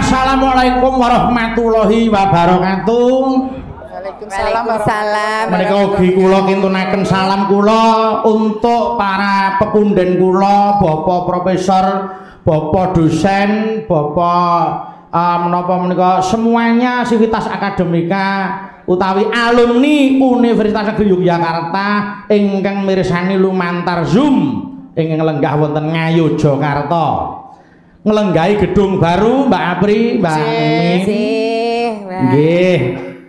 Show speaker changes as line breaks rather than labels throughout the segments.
Assalamualaikum warahmatullahi wabarakatuh.
Waalaikumsalam.
Menika ugi kula kintunaken salam kula untuk para pepunden kula, Bapak Profesor, Bapak dosen, Bapak menapa menika semuanya Sivitas Akademika utawi alumni Universitas Negeri Yogyakarta ingkang mirsani lumantar Zoom ingkang lenggah wonten Ngayu Jakarta. Ngelenggahi gedung baru Mbak Apri, Mbak Mimin. Nggih.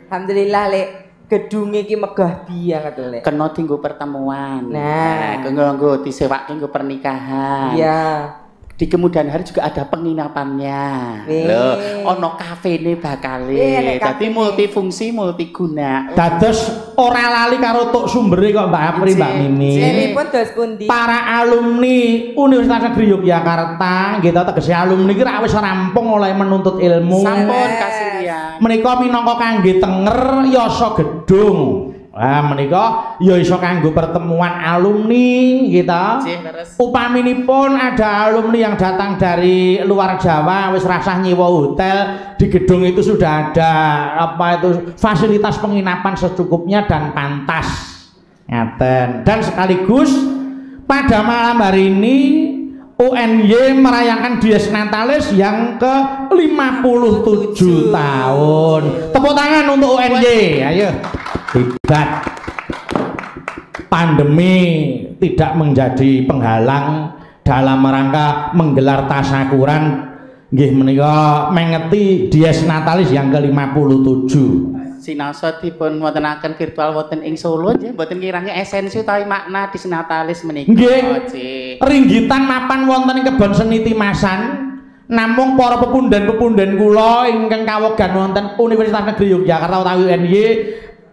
Alhamdulillah Lek, gedung iki megah banget Lek.
Kena tinggu pertemuan.
Nah,
kanggo disewake nggo pernikahan.
Iya.
Di kemudian hari juga ada penginapannya. Loh, ono kafene bakale. Dadi multifungsi, multiguna.
Dados ora lali karo tuk sumbere kok Mbak Apri, Mbak Mimin.
Jenipun dos pundi?
Para alumni Universitas Negeri Yogyakarta, nggih ta tegese alumni iki wis rampung oleh menuntut ilmu.
Sampun kasilian.
Menika minangka kangge tenger yasa gedung. Wah, menika ya iso kanggo pertemuan alumni kita. Upaminipun ada alumni yang datang dari luar Jawa wis rasah nyewa hotel, di gedung itu sudah ada apa itu fasilitas penginapan secukupnya dan pantas. Ngaten. Dan sekaligus pada malam hari ini UNY merayakan Dies Natalis yang ke-57 tahun. Tepuk tangan untuk UNY. Ayo. Hebat. Pandemi tidak menjadi penghalang dalam rangka menggelar tasyakuran nggih menika mengeti Dies Natalis yang ke-57.
Sinasa dipun wontenaken virtual wonten ing Solo nggih mboten kiranya esensi utawi makna Dies Natalis menika.
Nggih. Ringgitan mapan wonten ing Kebon Seni Timasan. Namung para pepunden-pepunden kula ingkang kawogan wonten Universitas Negeri Yogyakarta utawi UNY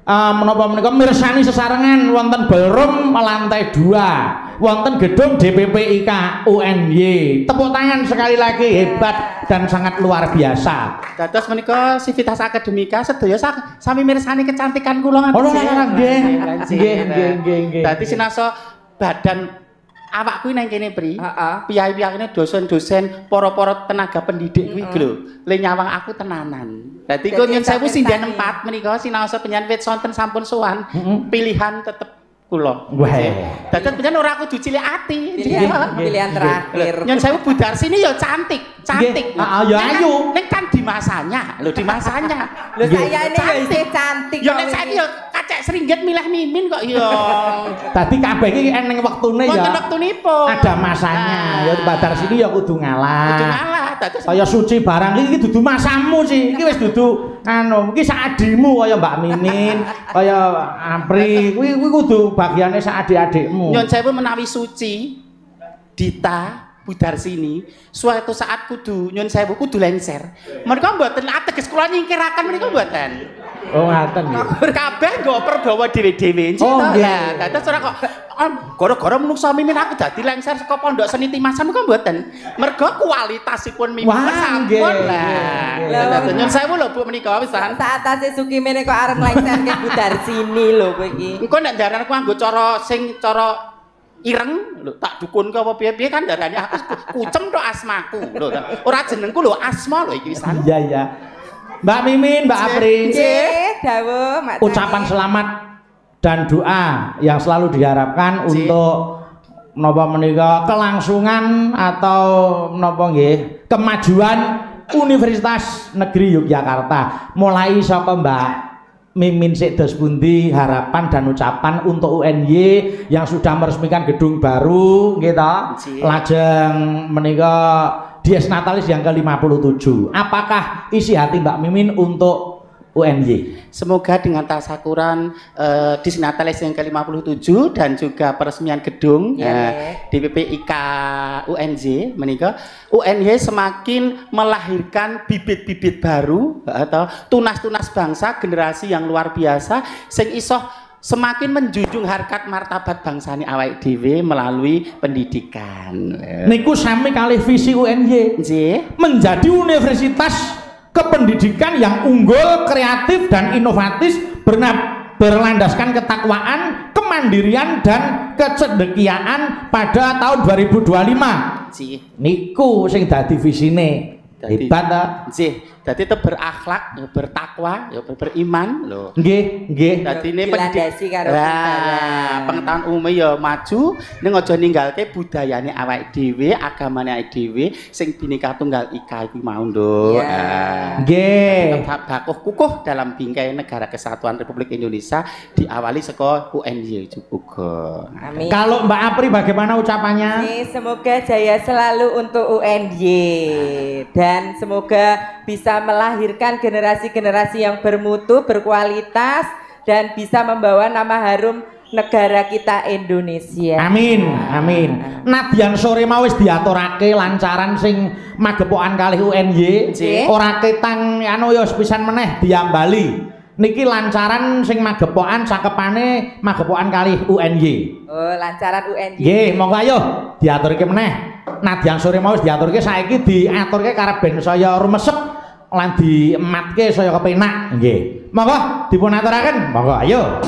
menapa menika mirsani sesarengan wonten ballroom lantai 2 wonten gedung DPPIK UNY. Tepuk tangan sekali lagi, hebat dan sangat luar biasa.
Dados menika Sivitas Akademika sedaya sami mirsani kecantikan kula
ngoten. Oh, nggih.
Dadi sinasa badan awakku nang kene Pri. Piyai-piyai dosen-dosen, para-para tenaga pendidik kuwi lho. Le nyawang aku tenanan. Dadi kok nyun sewu sindhen 4 menika sinaosa penyan wit sonten sampun sowan. Pilihan tetep kula.
Wah.
Dados penyan ora kudu cilik ati.
Pilihan terakhir.
Nyun sewu Budarsini ya cantik.
Heeh, ya ayu.
Ning kan di masanya. Lho di masanya.
Lho saya ini ya isih cantik.
Ya nek saiki ya kacek seringgit milih Mimin kok ya.
Tadi kabeh iki eneng wektune ya.
Wonten wektunipun.
Ada masanya. Ya Badar sini ya kudu ngalah.
Kudu ngalah.
Kaya suci barang iki dudu masamu sih. Iki wis dudu anu, iki sak adimu kaya Mbak Mimin, kaya Apri. Kuwi kudu bagiane sak adik-adikmu.
Nyun sewu menawi suci Dita Budarsini suatu saat kudu nyun sewu kudu lengser. Mereka mboten ateges kula nyingkiraken menika mboten.
Oh ngaten nggih.
Kabeh nggo perdawa dhewe-dhewe.
Oh
nggih. Dados ora kok gara-gara menungsa Mimin aku dadi lengser saka Pondok Seni Timasan kok mboten. Mergo kualitasipun Mimin sampun lah. Dados nyun sewu lho Bu menika pisan.
Saat atase Sukimene kok arep lengserke Budarsini lho kowe iki.
Engko nek ndaran aku nganggo cara sing cara ireng lho tak dukun ke apa piye-piye kan darane kucem tok asmaku lho ora jenengku lho asma lho iki pisan.
Iya iya. Mbak Mimin, Mbak Apri.
Nggih, dawuh Mak.
Ucapan selamat dan doa yang selalu diharapkan untuk menapa menika kelangsungan atau menapa nggih kemajuan Universitas Negeri Yogyakarta. Mulai saka Mbak Mimin Sekdos pundi harapan dan ucapan untuk UNY yang sudah meresmikan gedung baru gitu. Lajeng menika Dies Natalis yang ke-57. Apakah isi hati Mbak Mimin untuk UNY.
Semoga dengan tasakuran Disnatalis yang ke-57 dan juga peresmian gedung DPPIK UNJ menika UNY semakin melahirkan bibit-bibit baru atau tunas-tunas bangsa generasi yang luar biasa sing iso semakin menjunjung harkat martabat bangsane awake dhewe melalui pendidikan.
Niku sami kalih visi UNY.
Nggih.
Menjadi universitas kependidikan yang unggul, kreatif dan inovatif berlandaskan ketakwaan, kemandirian dan kecendekiaan pada tahun 2025. Niku sing dadi visine. Hebat ta?
Nggih. Dadi itu berakhlak, ya bertakwa, ya beriman lho.
Nggih, nggih.
Dadi ini pengetahuan umum ya maju, ning aja ninggalke budayane awake dhewe, agamane awake dhewe sing Bhinneka Tunggal Ika iku mau, Nduk.
Nggih.
Tetap bakuh kukuh dalam bingkai negara kesatuan Republik Indonesia diawali saka UNY juga.
Amin.
Kalau Mbak Apri bagaimana ucapannya?
Semoga jaya selalu untuk UNY dan semoga bisa melahirkan generasi-generasi yang bermutu, berkualitas dan bisa membawa nama harum negara kita Indonesia.
Amin, amin. Nadyan sore mau wis diaturake lancaran sing magepokan kalih UNY. Ora ketang anu ya pisan meneh diambali. Niki lancaran sing magepokan cakepane magepokan kalih UNY.
Oh, lancaran UNY.
Nggih, monggo ayo diaturke meneh. Nadyan sore mau wis diaturke saiki diaturke karep ben saya rumesep lan diematke saya kepenak nggih. Monggo dipun aturaken, monggo ayo.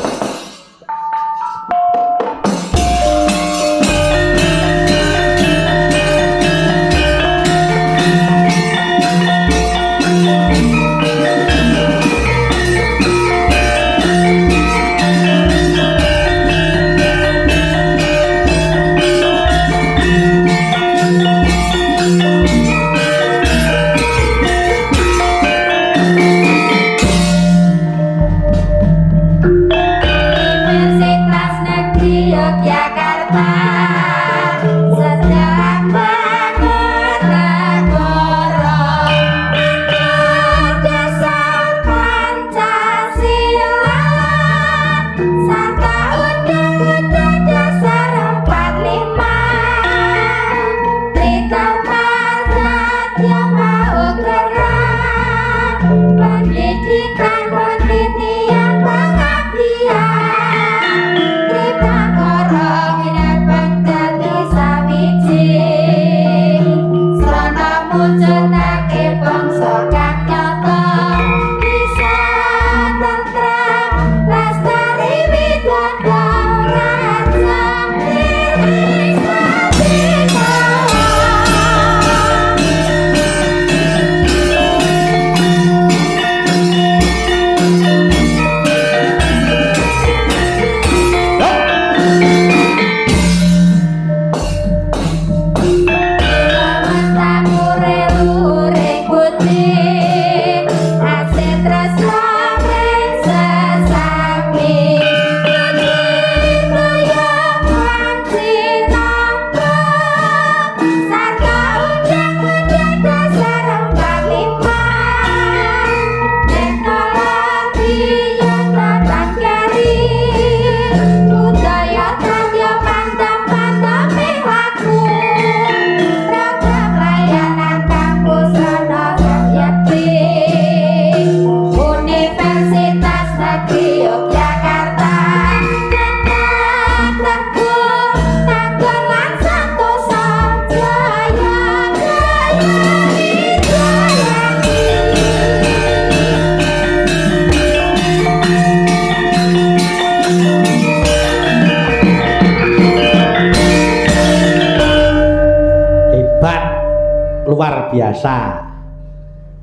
Luar biasa.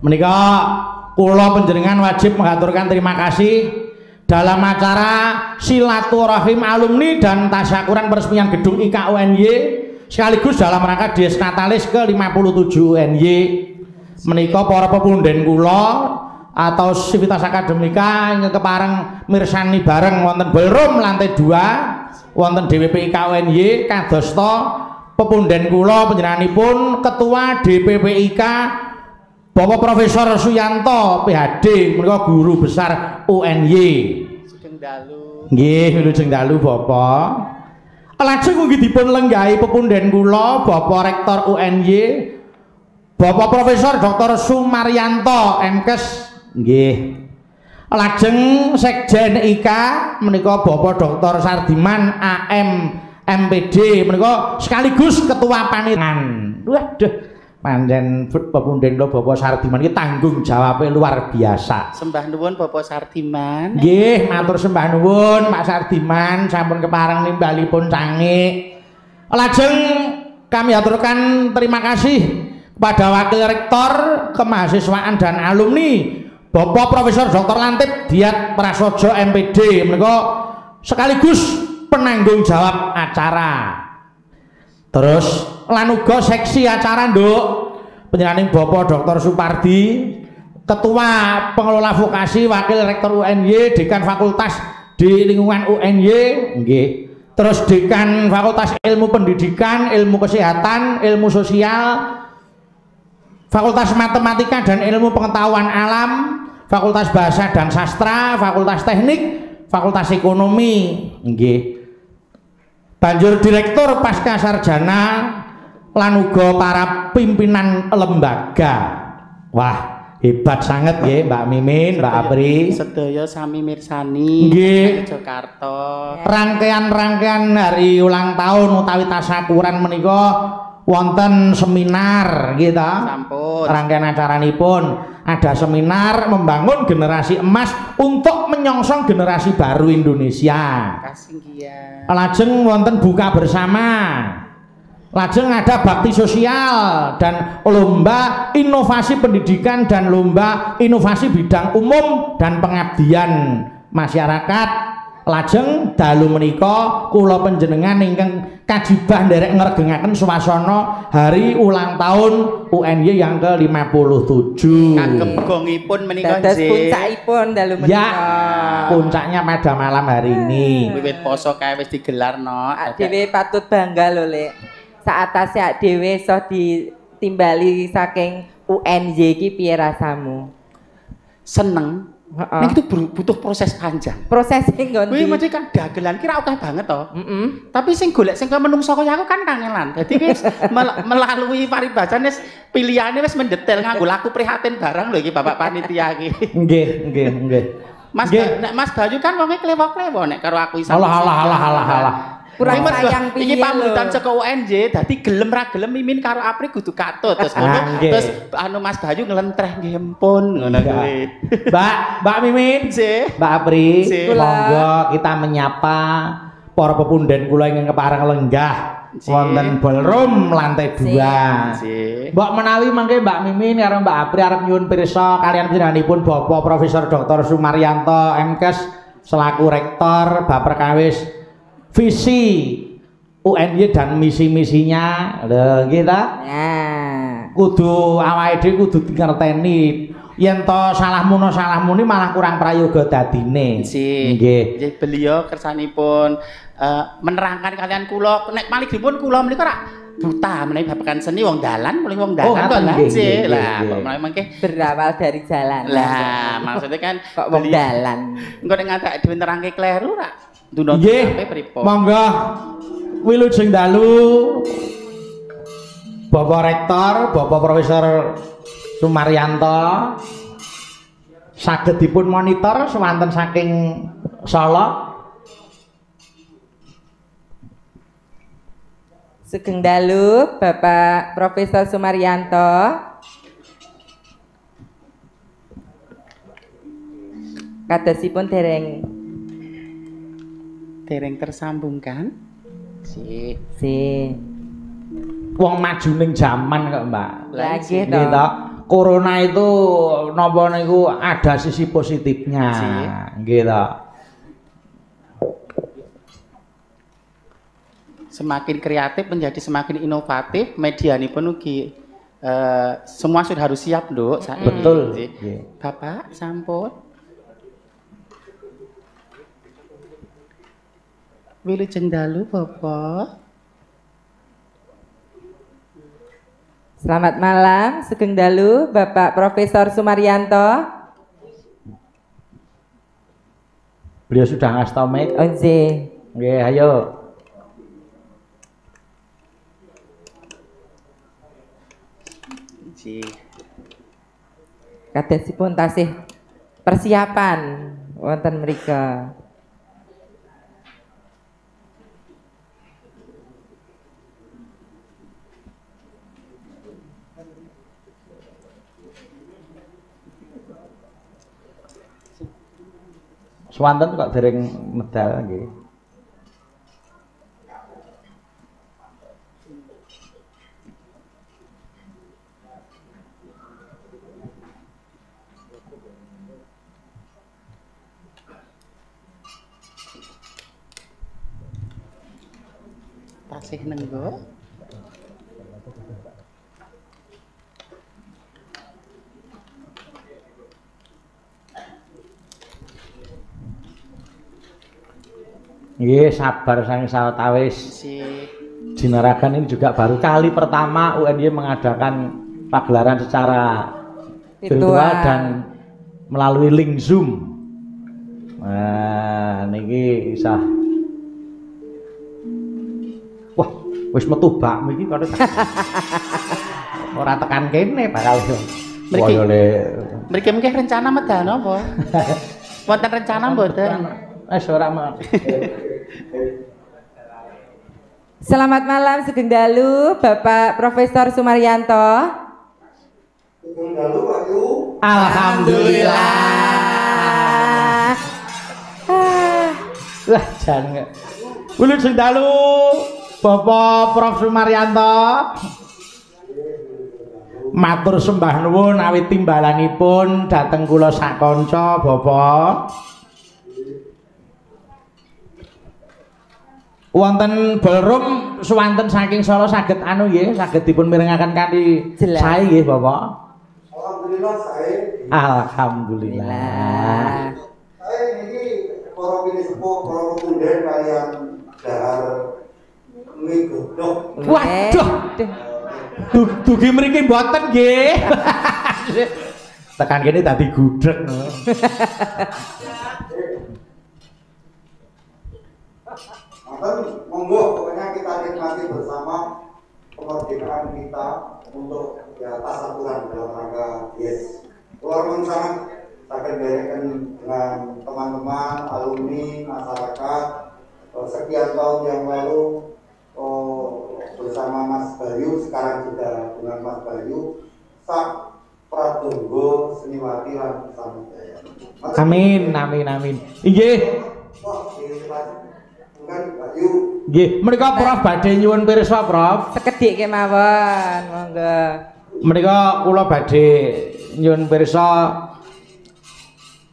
Menika kula panjenengan wajib mengaturkan terima kasih dalam acara silaturahim alumni dan tasyakuran peresmian gedung IKUNY sekaligus dalam rangka Dies Natalis ke-57 UNY. Menika para pepunden kula atau Sivitas Akademika ingkang kepareng mirsani bareng wonten ballroom lantai 2 wonten DPP IKUNY kadosta pepunden kula panjenenganipun Ketua DPPIK Bapak Profesor Suyanto PhD menika guru besar UNY.
Sugeng dalu.
Nggih, wilujeng dalu Bapak. Lajeng ugi dipun lenggahi pepunden kula Bapak Rektor UNY Bapak Profesor Dr. Sumaryanto MKes nggih. Lajeng Sekjen IKA menika Bapak Dr. Sardiman AM MPD menika sekaligus ketua panitia. Waduh, pancen pepunden kula Bapak Sardiman iki tanggung jawabnya luar biasa.
Sembah nuwun Bapak Sardiman.
Nggih, matur sembah nuwun Pak Sardiman sampun kepareng nimbalipun cangik. Lajeng kami aturkan terima kasih kepada Wakil Rektor Kemahasiswaan dan Alumni Bapak Profesor Dr. Lantip Diat Prasojo MPD menika sekaligus penanggung jawab acara. Terus lan uga seksi acara nduk panjenenganing Bapak Dr. Supardi Ketua Pengelola Vokasi Wakil Rektor UNY Dekan Fakultas di lingkungan UNY nggih. Terus Dekan Fakultas Ilmu Pendidikan, Ilmu Kesehatan, Ilmu Sosial, Fakultas Matematika dan Ilmu Pengetahuan Alam, Fakultas Bahasa dan Sastra, Fakultas Teknik, Fakultas Ekonomi nggih. Banjur Direktur Pasca Sarjana lan uga para pimpinan lembaga. Wah, hebat sangat nggih Mbak Mimin, Mbak Apri.
Sedaya sami mirsani
nggih
Jakarta.
Rangkaian-rangkaian hari ulang tahun utawi tasyakuran menika wonten seminar gitu.
Sampun.
Rangkaian acaranipun ada seminar membangun generasi emas untuk menyongsong generasi baru Indonesia.
Kasih nggih.
Lajeng wonten buka bersama. Lajeng ada bakti sosial dan lomba inovasi pendidikan dan lomba inovasi bidang umum dan pengabdian masyarakat. Lajeng dalu menika kula panjenengan ingkang kajibah nderek ngregengaken swasana hari ulang tahun UNY yang ke-57.
Kagem gongipun menika
dados puncakipun dalu menika.
Ya, puncaknya pada malam hari ini.
Wiwit poso kae wis digelar no.
Dhewe patut bangga lho Lek. Saatase ak dhewe iso ditimbali saking UNY iki piye rasamu?
Seneng. Nek itu butuh proses panjang.
Proses sing ngondi.
Kuwi mesti kan dagelan kira akeh banget to. Tapi sing golek sing menungso kaya aku kan kangelan. Dadi wis melalui paribasan wis pilihane wis mendetail nganggo laku prihatin barang lho iki Bapak panitia iki.
Nggih.
Mas Bayu kan wonge klewo-klewo nek karo aku iso.
Alah.
Kurang sayang piye
iki pamulutan saka UNJ dadi gelem ra gelem mimin karo Apri kudu katut terus ngono terus anu Mas Bayu nglentreh nggih ampun ngono kuwi.
Mbak Mimin, Mbak Apri, monggo kita menyapa para pepunden kula ingkang kepareng lenggah wonten ballroom lantai 2. Mbok menawi mangke Mbak Mimin karo Mbak Apri arep nyuwun pirsa kalian panjenenganipun Bapak Profesor Dr. Sumaryanto MKes selaku rektor bab perkawis visi UNY dan misi-misinya lho nggih ta?
Nah,
kudu awake dhewe kudu ngerteni yen to salahmu malah kurang prayoga dadine.
Nggih. Beliau kersanipun menerangkan kalian kula nek maligipun kula menika rak buta menawi babagan seni wong dalan mulih wong dalan kok nggih. Lah kok menawi mangke
berawal dari jalan.
Lah maksudnya kan
kok wong dalan.
Engko nek ngatak dhewe nerangke kleru rak
nggih, monggo wilujeng dalu Bapak Rektor, Bapak Profesor Sumaryanto saged dipun monitor sewanten saking Solo.
Sugeng dalu Bapak Profesor Sumaryanto. Kadosipun dereng
tersambungkan.
Wong maju ning jaman kok, Mbak.
Lagi
to. Corona itu napa niku ada sisi positifnya. Nggih to.
Semakin kreatif menjadi semakin inovatif, medianipun ugi semua sudah harus siap, Nduk.
Betul.
Bapak sampun wilujeng dalu Bapak.
Selamat malam, Sugeng Dalu, Bapak Profesor Sumaryanto.
Beliau sudah ngasih tau mic.
Once.
Oke, ayo.
Kadesipun tasih persiapan wonten mrika.
Swanten kok dereng medal nggih.
Tasih nenggo.
Nggih, sabar sang sawetawis. Jinaragan ini juga baru kali pertama UNY mengadakan pagelaran secara virtual dan melalui link Zoom. Nah, niki isah. Wah, wis metu bakmu iki kok ora tekan kene bakal.
Mriki mengke rencana medal napa? Wonten rencana mboten?
Ora mah.
Selamat malam Sugeng Dalu, Bapak Profesor Sumaryanto.
Sugeng Dalu, Pak Yu.
Alhamdulillah.
Wah, jangan. Ulun Sugeng Dalu, Bapak Prof Sumaryanto. Matur sembah nuwun awit timbalanipun dhateng kula sakanca, Bapak. Wonten ballroom swanten saking Solo saged anu nggih, saged dipun mirengaken kanthi sae nggih, Bapak.
Alhamdulillah sae.
Alhamdulillah.
Sae niki para pinisepuh, para pemunden kalian dahar mie godhog.
Waduh. Dugi mriki mboten nggih. Tekan kene dadi gudeg.
Monggo pokoknya kita nikmati bersama kemerdekaan kita untuk di atas aturan dalam rangka yes. Keluar sangat akan berekan dengan teman-teman, alumni, masyarakat sekian tahun yang lalu bersama Mas Bayu, sekarang sudah dengan Mas Bayu Sak Pradonggo Seniwati lan Samudaya.
Amin, amin, amin. Inggih. Nggih, menika Prof badhe nyuwun pirsa, Prof.
Sekedhik kemawon, monggo.
Menika kula badhe nyuwun pirsa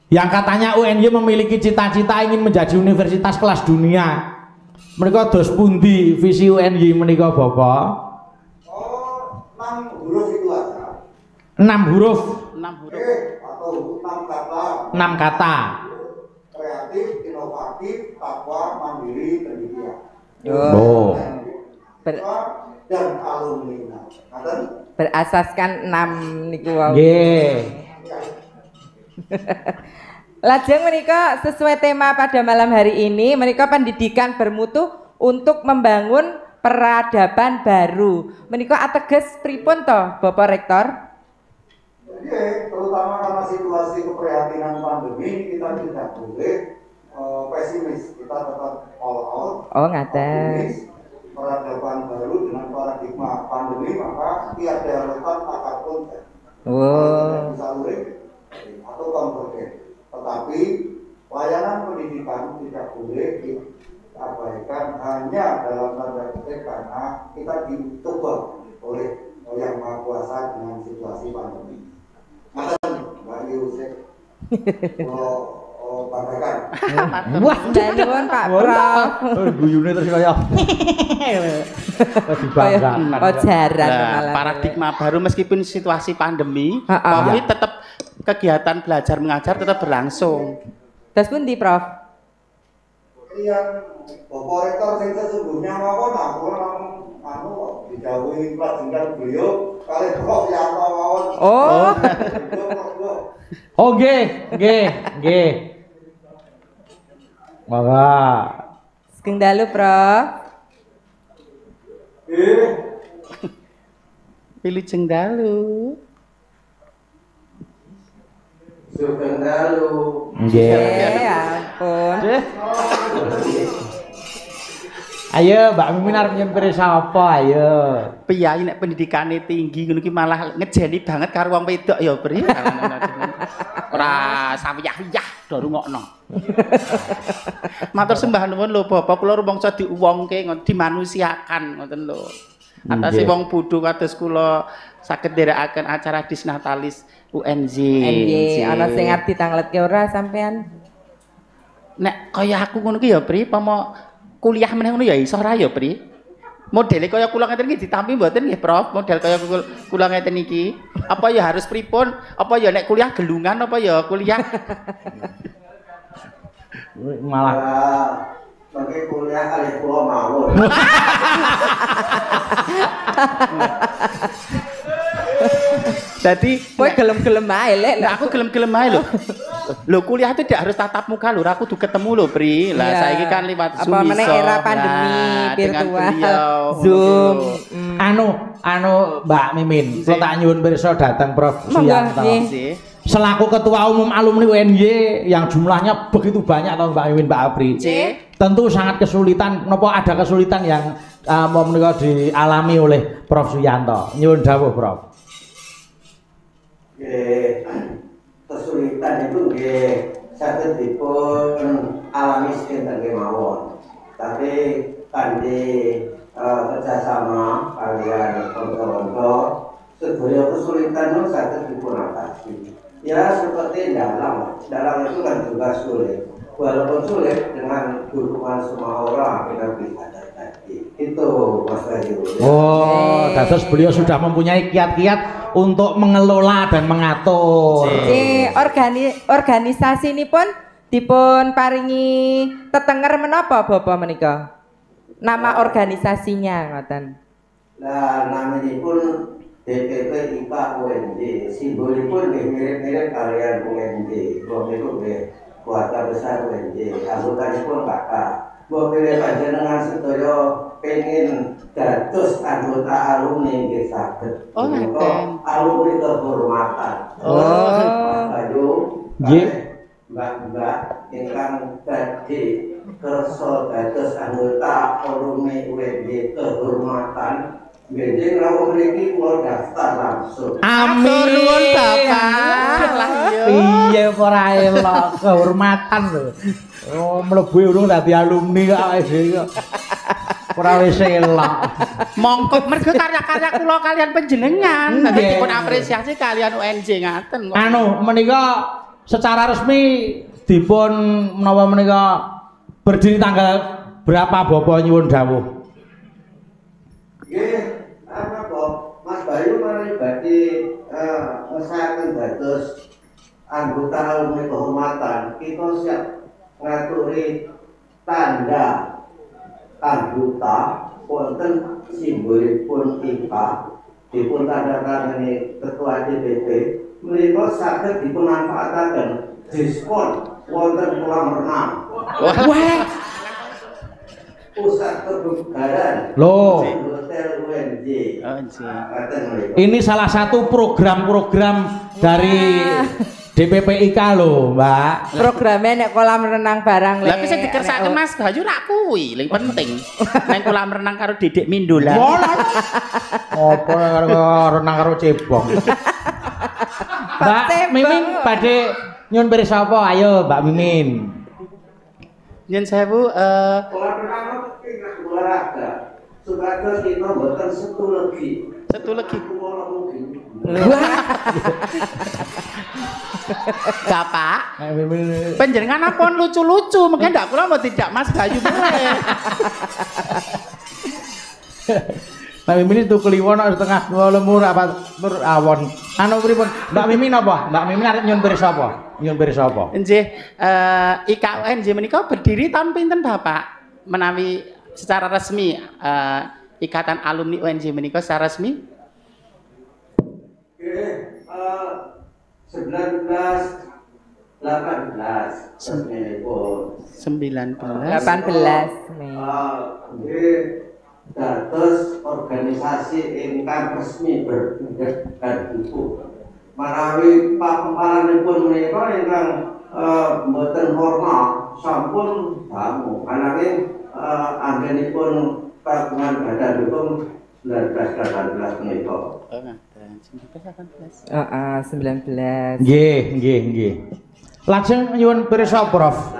yang katanya UNY memiliki cita-cita ingin menjadi universitas kelas dunia. Menika dos pundi visi UNY menika, Bapak?
Oh, 6 huruf itu aja.
6 huruf.
6 huruf.
Atau 6 kata.
6 kata.
Kreatif, inovatif, takwa, mandiri, pendidikan.
Oh.
Dan alumni.
Berasaskan 6 niku wau.
Nggih.
Lajeng menika sesuai tema pada malam hari ini, menika pendidikan bermutu untuk membangun peradaban baru. Menika ateges pripun toh, Bapak Rektor?
Jadi terutama karena situasi keprihatinan pandemi kita tidak boleh pesimis, kita tetap all out.
Oh ngaten.
Peradaban baru dengan paradigma pandemi maka tiada letak akar konten.
Oh.
Bisa urip atau konvergen. Tetapi layanan pendidikan tidak boleh diabaikan hanya dalam tanda kutip karena kita dicoba oleh Yang Maha Kuasa dengan situasi pandemi. Mbak Yusuf banggakan.
Wah, nuwun Pak Prof.
Guyune terus kaya dibanggakan.
Jaran
paradigma baru meskipun situasi pandemi, tapi tetap kegiatan belajar mengajar tetap berlangsung.
Terus pundi, Prof?
Yang Bapak Rektor sing sesungguhnya mawon aku anu didhawuhi pelajengkan beliau kalih Prof Yanto mawon.
Oh.
Oh nggih. Monggo.
Sugeng dalu, Prof.
Wilujeng dalu.
Sugeng dalu.
Nggih.
Ya ampun.
Ayo Mbak Mimin arep nyempir sapa ayo.
Piyai nek pendidikane tinggi ngono ki malah ngejeni banget karo wong wedok ya, Pri. Ora sawiyah-wiyah do rungokno. Matur sembah nuwun lho Bapak, kula rumangsa diuwongke dimanusiakan ngoten lho. Atase wong bodho kados kula saged nderekaken acara Disnatalis UNJ.
Ana sing arep ditangletke ora sampean?
Nek kaya aku ngono ki ya, Pri, pamo kuliah meneh ngono ya iso ora ya, Pri? Modele kaya kula ngeten iki ditampi mboten nggih, Prof? Model kaya kula ngeten iki. Apa ya harus pripun? Apa ya nek kuliah gelungan apa ya kuliah?
Malah
Mangke kuliah kali kula mawon.
Jadi
kowe gelem-gelem ae lek.
Nah, aku gelem-gelem ae lho. Lho kuliah itu tidak harus tatap muka lho, aku kudu ketemu lho, Pri. Lah
iya.
saiki kan lewat Zoom.
Apa meneh era pandemi virtual. Zoom.
Anu Mbak Mimin, kula tak nyuwun pirsa datang Prof Suyanto. Selaku ketua umum alumni UNY yang jumlahnya begitu banyak atau Mbak Mimin, Mbak Apri. Tentu sangat kesulitan, napa ada kesulitan yang mau menika dialami oleh Prof Suyanto. Nyuwun dawuh, Prof.
Kesulitan itu nggih saged dipun alami sinten kemawon. Tapi kanthi kerjasama kalian konco-konco sedaya kesulitan itu saged dipun atasi. Ya seperti dalang itu kan juga sulit. Walaupun sulit dengan dukungan semua orang kita bisa terjadi. Itu Mas Bayu.
Oh, dados beliau sudah mempunyai kiat-kiat untuk mengelola dan mengatur.
Organisasi ini pun dipun paringi tetenger menapa Bapak menika? Nama organisasinya ngoten.
Nah, namanya pun DPP IPA UNJ, simbolipun mirip-mirip kalian UNJ. Wong niku nggih keluarga besar UNJ, anggotanipun kakak. Wong mirip panjenengan sedaya pengen dados anggota alumni nggih saged.
Oh, ngaten.
Alumni kehormatan.
Oh.
Bayu.
Nggih.
Mbak-mbak ingkang badhe kersa dados anggota alumni UNJ kehormatan. Jadi rawuh mriki kula daftar langsung.
Amin
nuwun Bapak. Lah iya.
Piye ora elok kehormatan lho. Oh, mlebu urung dadi alumni kok dhewe kok. Ora wis elok.
Mongko mergo karya-karya kula kalian panjenengan. Dadi dipun apresiasi kalian UNJ ngaten kok.
Anu menika secara resmi dipun menawa menika berdiri tanggal berapa Bapak nyuwun dawuh?
Nggih, apa kok Mas Bayu mari badhe ngesahaken dados anggota alumni kehormatan. Kita siap ngaturi tanda anggota wonten simbolipun IPA dipun tandatangani ketua DPP menika saged dipunmanfaataken diskon wonten kolam renang.
Wah.
Pusat kebugaran
Loh.
Hotel UNJ.
Ini salah satu program-program dari DPPIK loh, Mbak.
Programnya nek kolam renang barang
Lah wis dikersake Mas Bayu rak kuwi ling penting. Nang kolam renang karo Dedek Mindola.
Apa renang karo cebong. Mbak Mimin badhe nyun pirsa apa? Ayo Mbak Mimin.
Nyun sewu
kolam renang itu olahraga. Supados kita mboten setu legi. Kula mungkin.
Bapak. Panjenengan apa lucu-lucu, mungkin ndak kula mau tidak Mas Bayu meneh.
Mbak Mimin itu kliwon setengah lemur apa tur awon. Anu pripun? Mbak Mimin apa? Mbak Mimin arep nyun pirsa apa? Nyun pirsa apa?
Nggih, IKUNJ menika berdiri tahun pinten Bapak? Menawi secara resmi Ikatan Alumni UNJ menika secara resmi?
Oke, 1918
Mei.
Dados organisasi ingkang resmi berbentuk ibu. Manawi paparanipun menika ingkang mboten formal sampun dangu. Ananging anggenipun kagungan badan hukum 1918 menika.
19.
Nggih. Lajeng nyuwun pirsa Prof.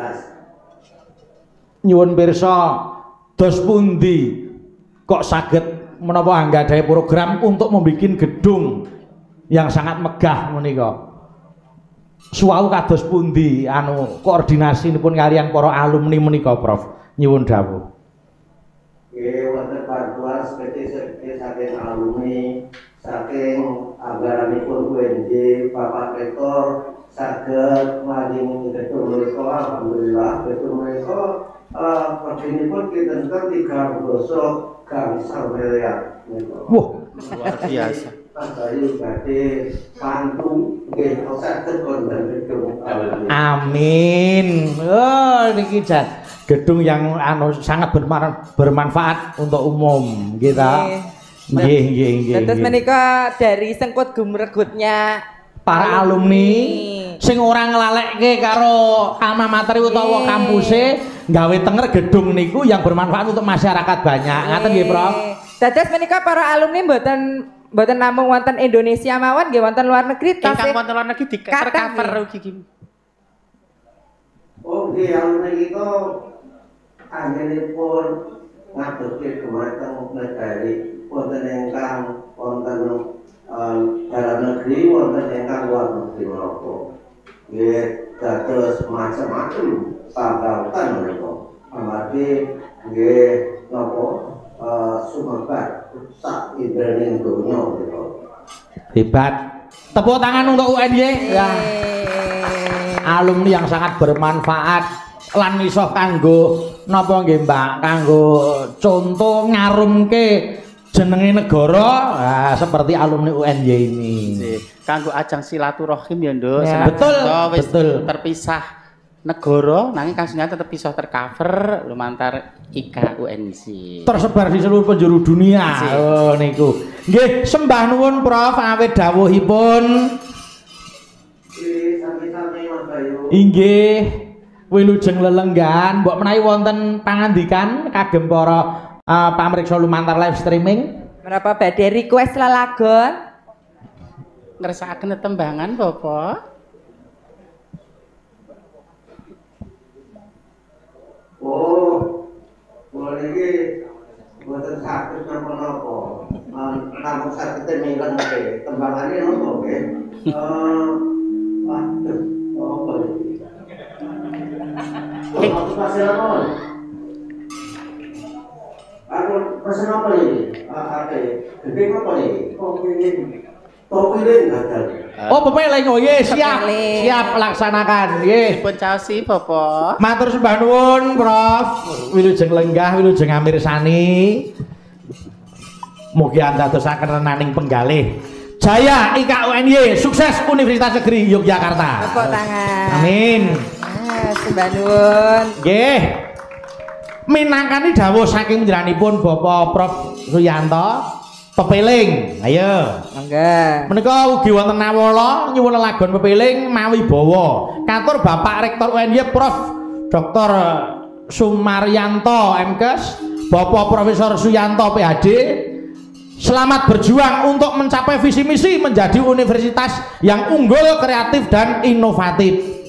Nyuwun pirsa dos pundi kok saged menapa anggadhahi program untuk membuat gedung yang sangat megah menika. Suwau kados pundi koordinasinipun kalian para alumni menika Prof. Nyuwun dawuh.
Nggih wonten bantuan seperti saking alumni, saking anggaranipun UNJ, Bapak Rektor saged maringi gedung menika alhamdulillah gedung menika pun kita 3 gangsal miliar.
Wah,
luar biasa.
Bayu badhe pantu nggih saged konten gedung.
Amin. Oh, niki gedung yang sangat bermanfaat untuk umum kita. Nggih.
Terus menika dari sengkut gumregutnya
para alumni sing ora nglalekke karo alma mater utawa kampuse gawe tenger gedung niku yang bermanfaat untuk masyarakat banyak. Ngaten nggih, Prof.
Dados menika para alumni mboten namung wonten Indonesia mawon nggih wonten luar negeri
ingkang wonten luar negeri di-cover ugi.
Oh, nggih alumni itu anggenipun ngadoske dhumateng negari wonten ingkang wonten dalam negeri wonten ingkang luar negeri menapa. Nggih dados macam-macam panggalkan menika. Amargi nggih napa sumebar sak indrening donya menika.
Hebat. Tepuk tangan untuk UNY. Ya. Alumni yang sangat bermanfaat lan iso kanggo napa nggih Mbak, kanggo contoh ngarumke jenenge negara seperti alumni UNJ ini.
Kanggo ajang silaturahim ya, Nduk.
Ya, betul.
Terpisah negara nanging kasusnya tetap bisa tercover lumantar IKUNJ.
Tersebar di seluruh penjuru dunia. Oh niku. Nggih, sembah nuwun Prof awit dawuhipun.
Sami-sami Mas Bayu.
Inggih. Wilujeng lelenggan, mbok menawi wonten pangandikan kagem para pamriksa lumantar live streaming.
Menapa badhe request lelagon?
Ngersakaken tembangan Bapak?
Oh, mulai ini buatan sakit napa-napa. Namun sakit temengeng ke, tembangannya napa ke? Waduh, apa ini? Aku pasir apa? Aku pesen apa ini? Gede apa ini? Topiling gagal.
Oh, pepeleng. Oh nggih, siap laksanakan. Nggih.
Dipun caosi Bapak.
Matur sembah nuwun Prof. Wilujeng lenggah, wilujeng amirsani. Mugi andadosaken renaning penggalih. Jaya IKUNY, sukses Universitas Negeri Yogyakarta.
Tepuk tangan.
Amin.
Sembah nuwun.
Nggih. Minangkani dawuh saking njeranipun Bapak Prof Suyanto. Pepeling, ayo.
Mangga.
Menika ugi wonten nawala nyuwun lelagon pepeling mawi bawa. Katur Bapak Rektor UNY Prof Dr. Sumaryanto MKes, Bapak Profesor Suyanto PhD. Selamat berjuang untuk mencapai visi misi menjadi universitas yang unggul, kreatif dan inovatif.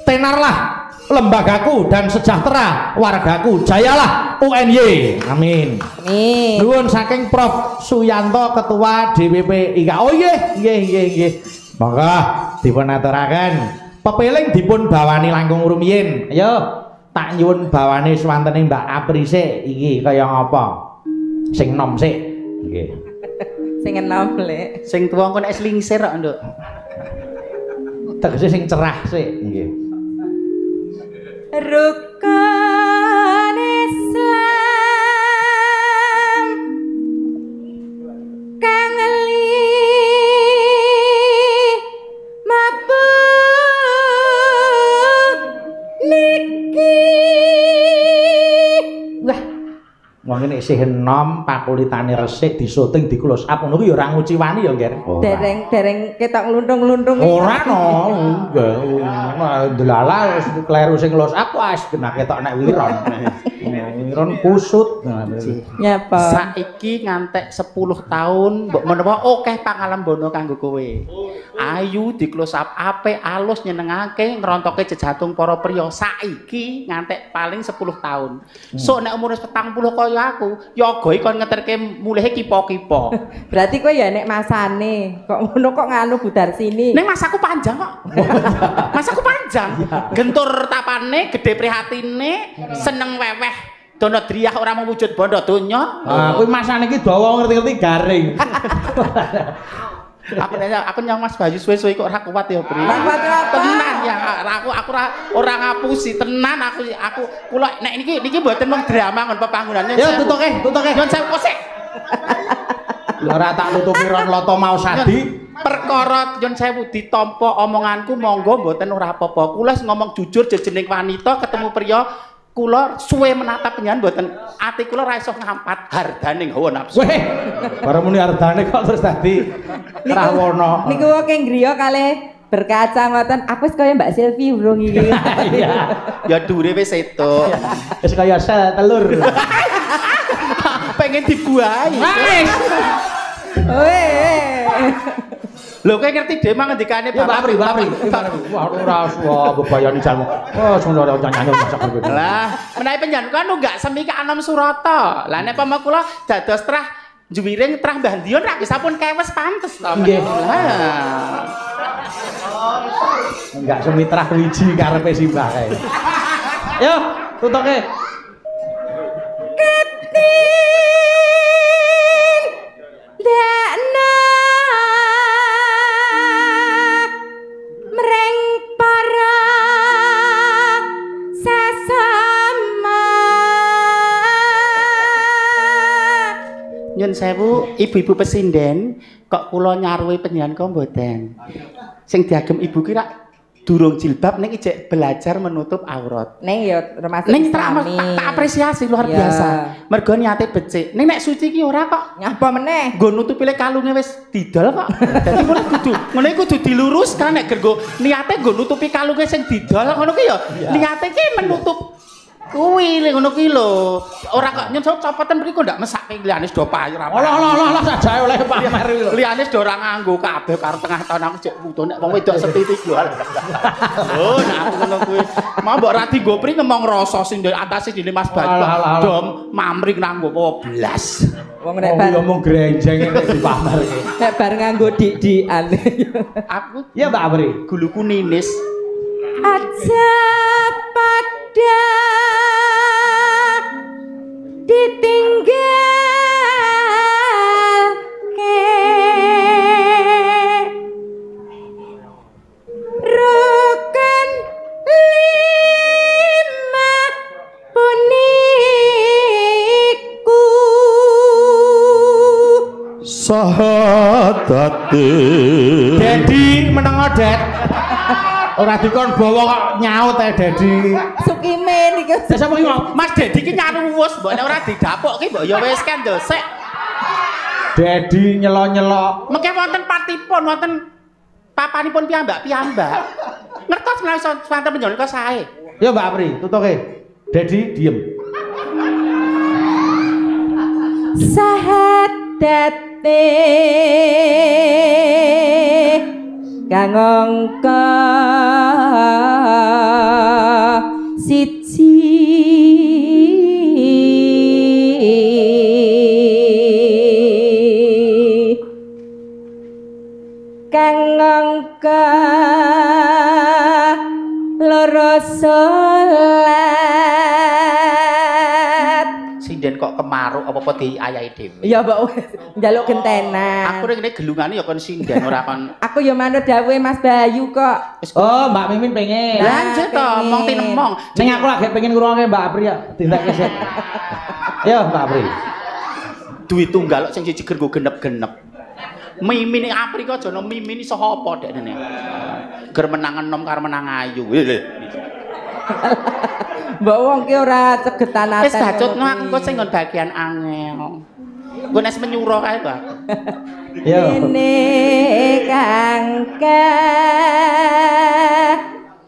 Tenarlah lembagaku dan sejahtera wargaku, jayalah UNY. Amin.
Amin.
Nuwun saking Prof Suyanto Ketua DPP IK. Oh nggih. Monggo dipun aturaken. Pepeling dipun bawani langkung rumiyin. Ayo tak nyuwun bawani swantene Mbak Apri sik iki kaya ngapa? Sing nom sik. Nggih.
Sing enom lek.
Sing tuwa engko nek slingsir kok, Nduk.
Tegese sing cerah sik. Nggih.
Rukun Islam
wong nek isih enom pakulitane resik disyuting di close up ngono ku ya ora nguciwani ya, Nger.
Dereng ketok ngluntung-ngluntung.
Ora no. Delala kleru sing close up wis kena ketok nek wiron. Wiron kusut.
Nyapa?
Saiki ngantek 10 tahun mbok menawa akeh pangalembono kanggo kowe. Ayu di close up apik alus nyenengake ngrontoke jejatung para priya. Saiki ngantek paling 10 tahun. Sok nek umur 40 kaya aku, ya aga kon ngeterke mulihe kipo-kipo.
Berarti kowe ya nek masane. Kok ngono kok nganu budar sini.
Ning masaku panjang kok. Masaku panjang. Gentur tapane, gedhe prihatine, seneng weweh. Dono driyah ora mewujud bondo donya.
Ah, kuwi masane iki dawa ngerti-ngerti garing.
Aku nyang Mas Bayu suwe-suwe kok ora kuat ya, Bri. Tenan ya, aku ora ngapusi, tenan aku kula nek niki mboten mung drama ngon pepanggonane.
Ya tutuke.
Nyon sewu kosek.
Lha ora tak tutupi ron loto mau sadi.
Perkara nyon sewu ditampa omonganku monggo mboten ora apa-apa. Kula ngomong jujur jejening wanita ketemu priya kula suwe menatap penyanyi mboten ati kula ra iso ngampat hardaning hawa nafsu.
Weh, bareng muni hardane kok terus dadi rawana.
Niku wong griya kalih berkaca ngoten, aku wis kaya Mbak Silvi urung iki.
Iya.
Ya dhuwure wis sedo.
Wis kaya sel telur.
Pengen dibuahi.
Wis.
Weh.
Lho kowe ngerti dhewe mang ngendikane
Pak Pri. Wah, ora usah bebayani jalmu. Oh, sono ora nyanyi masak begitu.
Lah, menawi panjenengan kan enggak semi ke Anom Surata. Lah nek pama kula dados trah juwiring trah Mbah Dion ra bisa pun kewes pantes to.
Nggih.
Lah.
Enggak semi trah wiji karepe simbah kae. Yo, tutuke.
Dekna mreng para sesama.
Nyun sewu, ibu-ibu pesinden kok kula nyaruhi penyanyi kok mboten. Sing diagem ibu ki rak durung jilbab ning ijek belajar menutup aurat.
Ning ya termasuk
Ning tak
Islami.
apresiasi luar biasa. Mergo niate becik. Ning nek suci ki ora kok.
Nyapa meneh?
Nggo nutupi le kalunge wis didol kok. Dadi ngono kudu diluruskan nek gergo niate nggo nutupi kalunge sing didol ngono ki ya. Niate ki menutup kuwi ngono ki lho. Ora kok nyun copoten mriko ndak mesake liyane do payu ra.
Allah sajae oleh pamer lho.
Liyane do ora nganggo kabeh karo tengah tahun aku jek putu nek wong wedok setitik lho. Oh, nek aku ngono kuwi. Mau mbok ra dienggo pri ngomong rasa sing atase dene Mas Bayu. Dom mamring nganggo apa blas.
Wong nek bar
ngomong grenjeng nek dipamerke.
Nek bar nganggo dik-dikan.
Aku
ya Mbak Apri,
guluku ninis.
Aja pada ditinggal rukun lima puniku
sahadate Dedi meneng Det ora dikon bawa kok nyaut Dedi
Sukimin iki
sapa iki
Mas Dedi ki nyaruwus mbok nek ora didapuk ki mbok ya wis kan dosek
Dedi nyelo-nyelo
mengke wonten partipun wonten papanipun piyambak ngertos menawi wonten panjenengan sae
ya Mbak Apri tutuke Dedi diem
sahadate kang angka siji kang angka loro salat
sinden kok kemaruk apa-apa diayahi dhewe
ya mbok njaluk gentenan
aku rene gelungane ya kon sinden ora kon
aku ya manut dawuhe Mas Bayu kok
oh Mbak Mimin pengen
lanjut to mong tinemong
ning aku lagi pengen ngrungokke Mbak Apri ya dintekke sik ya Mbak Apri
duit tunggal sing siji gergo genep-genep Mimin Apri kok aja Mimin iso apa dek nene ger menang enom karo menang ayu
Mbok wong ki ora cegetan
Wis bacutno aku kok sing nggon bagian angel. Nggo nes menyuruh kae to.
Yo.
Ini kangka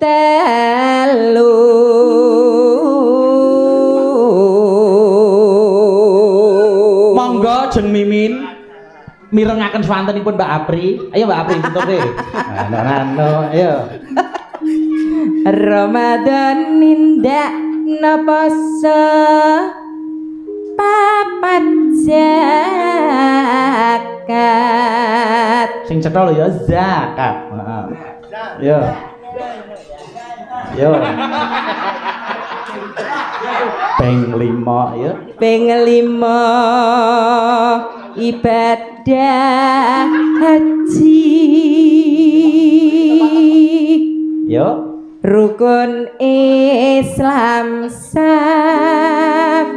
telu
monggo jeng Mimin mirengaken swantenipun Mbak Apri. Ayo Mbak Apri tutupe. Ano ayo.
Ramadan nindak naposo papat zakat.
Sing cetha lho ya zakat. Heeh. Yo. Peng 5 ya.
Peng 5 ibadah haji.
Yo.
Rukun Islam sampurna.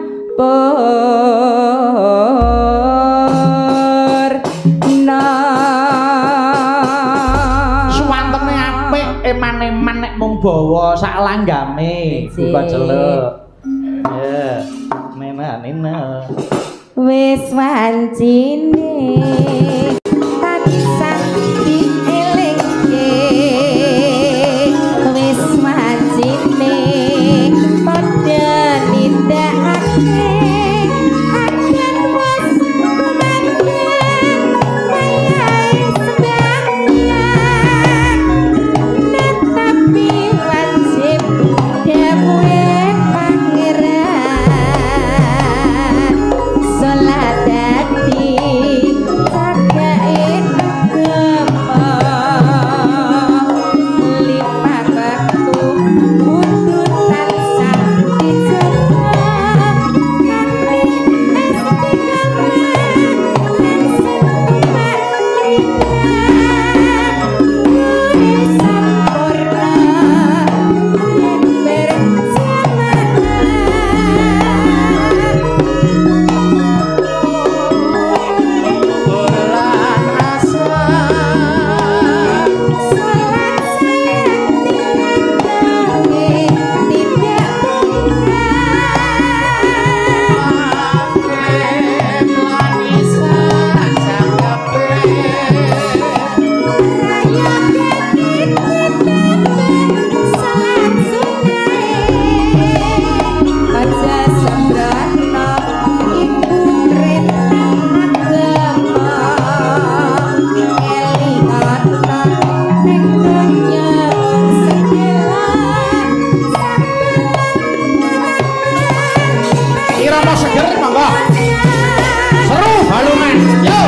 Suwantene apik eman-eman nek mung bawa sak langgame buka celuk. Ya, nena.
Wis wancine tansah dielingke. Wis wancine padha nindakake akan wis kumandang kaya sembahyang. Tetapi wajib dawuhe pangeran salat dadi cagake agama lipat waktu kudu tansah dijaga kanthi istiqamah lan sampurna yen
Bulan asa
salat sayang dikandangi tidak
lan isa jangkepe.
raya dadi salat sunai aja sembrono ibu perintah agama elingana ning donya sekelan
Irama seger monggo. Seru haluman. Yo.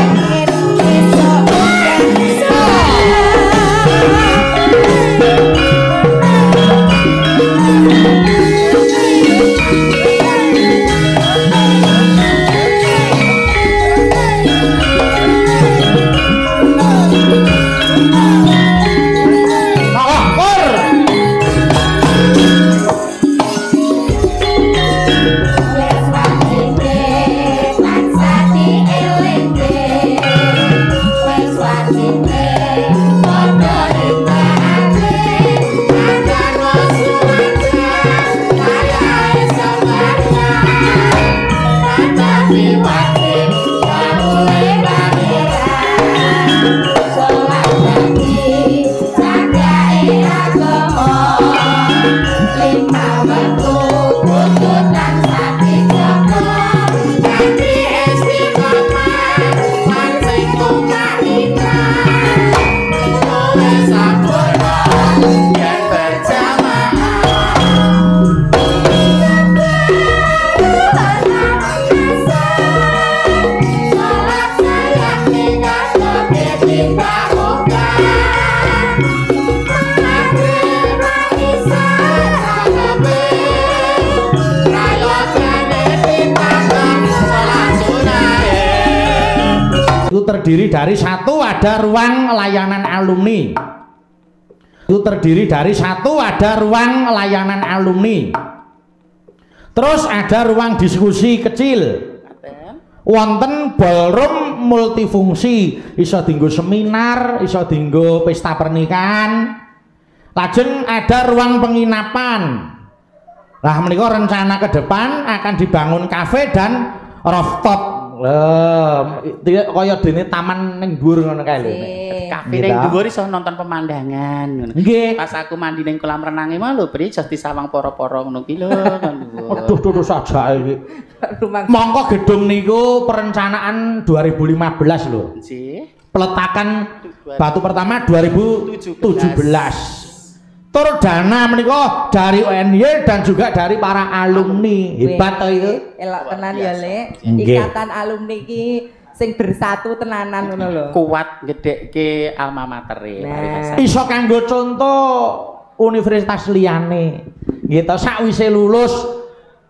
Monggo, Pur.
Wis wajine tansah dielingke. Wis wajine padha nindakake akan wis kumandang kaya sembahyang. Tetapi wajib dawuhe pangeran salat dadi cagake agama lima waktu kudu tansah dijaga kanthi istiqomah lan sing tumainah kowe sampurna yen berjamaah. Salat sayang dikandangi tidak bukan.
Itu terdiri dari satu ada ruang layanan alumni. Itu terdiri dari satu ada ruang layanan alumni. Terus ada ruang diskusi kecil. Wonten ballroom multifungsi, iso dinggo seminar, iso dinggo pesta pernikahan. Lajeng ada ruang penginapan. Lah menika rencana ke depan akan dibangun kafe dan rooftop. Kaya dene taman ning dhuwur ngono kae lho.
Kafe ning dhuwur iso nonton pemandangan ngono.
Nggih.
Pas aku mandi ning kolam renange mah lho, Bri, jos disawang para-para ngono ki lho kan dhuwur.
Aduh saja iki. Mongko gedung niku perencanaan 2015 lho.
Nggih.
Peletakan batu pertama 2017. Tur dana menika dari UNY dan juga dari para alumni. Hebat to itu.
Elok tenan ya, Lek. Ikatan alumni iki sing bersatu tenanan ngono lho.
Kuat gedhekke alma mater e.
Iso kanggo contoh universitas liyane. Gitu sakwise lulus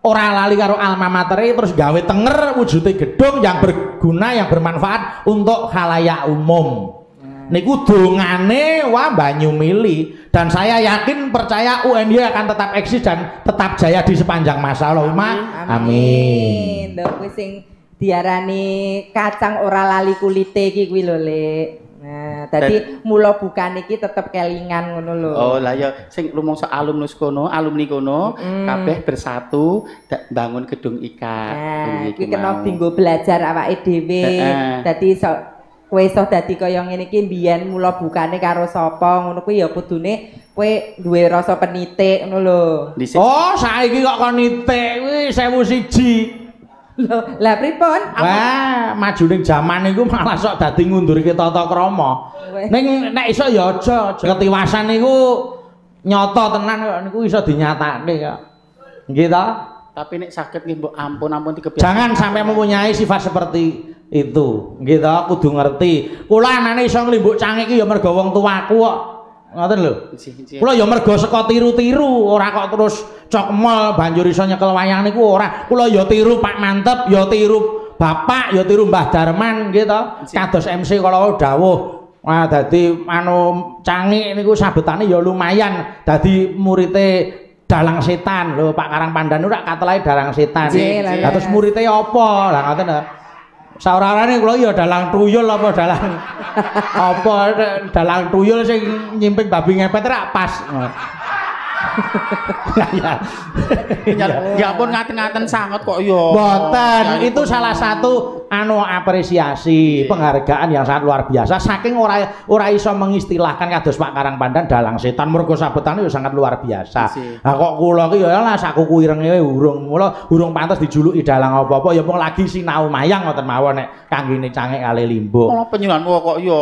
ora lali karo alma mater terus gawe tenger wujude gedung yang berguna yang bermanfaat untuk khalayak umum. Niku dongane wah Banyu Mili dan saya yakin percaya UNY akan tetap eksis dan tetap jaya di sepanjang masa. Allahumma amin.
Lho kuwi sing diarani kacang ora lali kulite iki kuwi lho, Lek. Nah, dadi mula bukan iki tetep kelingan ngono lho.
Oh, lah ya sing rumangsa alumni kono kabeh bersatu bangun gedung ikat.
Nah, iki kena dinggo belajar awake dhewe. Dadi kowe iso dadi kaya ngene iki mbiyen mula bukane karo sapa ngono kuwi ya kudune kowe duwe rasa penitik ngono lho.
Oh, saiki kok kon nitik kuwi 1001.
Lho, lah pripun?
Wah, maju ning jaman iku malah sok dadi ngundurke tata krama. Ning nek iso ya aja, ketiwasan niku nyata tenan kok niku iso dinyatakake kok. Nggih ta?
Tapi nek saged nggih mbok ampun dikebiasaan.
Jangan sampai mempunyai sifat seperti itu, gitu, kudu ngerti. Kula anane iso nglimbuk cangik iki ya mergo wong tuaku kok. Ngoten lho. Kula ya mergo saka tiru-tiru, ora kok terus cokmol banjur iso nyekel wayang niku ora. Kula ya tiru Pak Mantep, ya tiru Bapak, ya tiru Mbah Darman, gitu. Kados MC kala dawuh. Wah, dadi cangik niku sabetane ya lumayan. Dadi murite Dalang Setan lho, Pak Karang Pandan ora katelahe Dalang Setan. Lah terus murite apa? Lah ngoten lho. Saurarane kula ya dalang tuyul apa dalang tuyul sing nyimping babi ngepet rak pas.
Ya ampun ngaten-ngaten sanget kok ya.
Mboten, itu salah satu apresiasi, penghargaan yang sangat luar biasa saking ora iso mengistilahkan kados Pak Karang Pandan Dalang Setan mergo sabetane ya sangat luar biasa. Lah kok kula ki ya lah sakuku irenge urung pantes dijuluki dalang apa-apa ya mung lagi sinau mayang ngoten mawon nek kanggene cangik kali limbuk.
Oh penyulanmu kok ya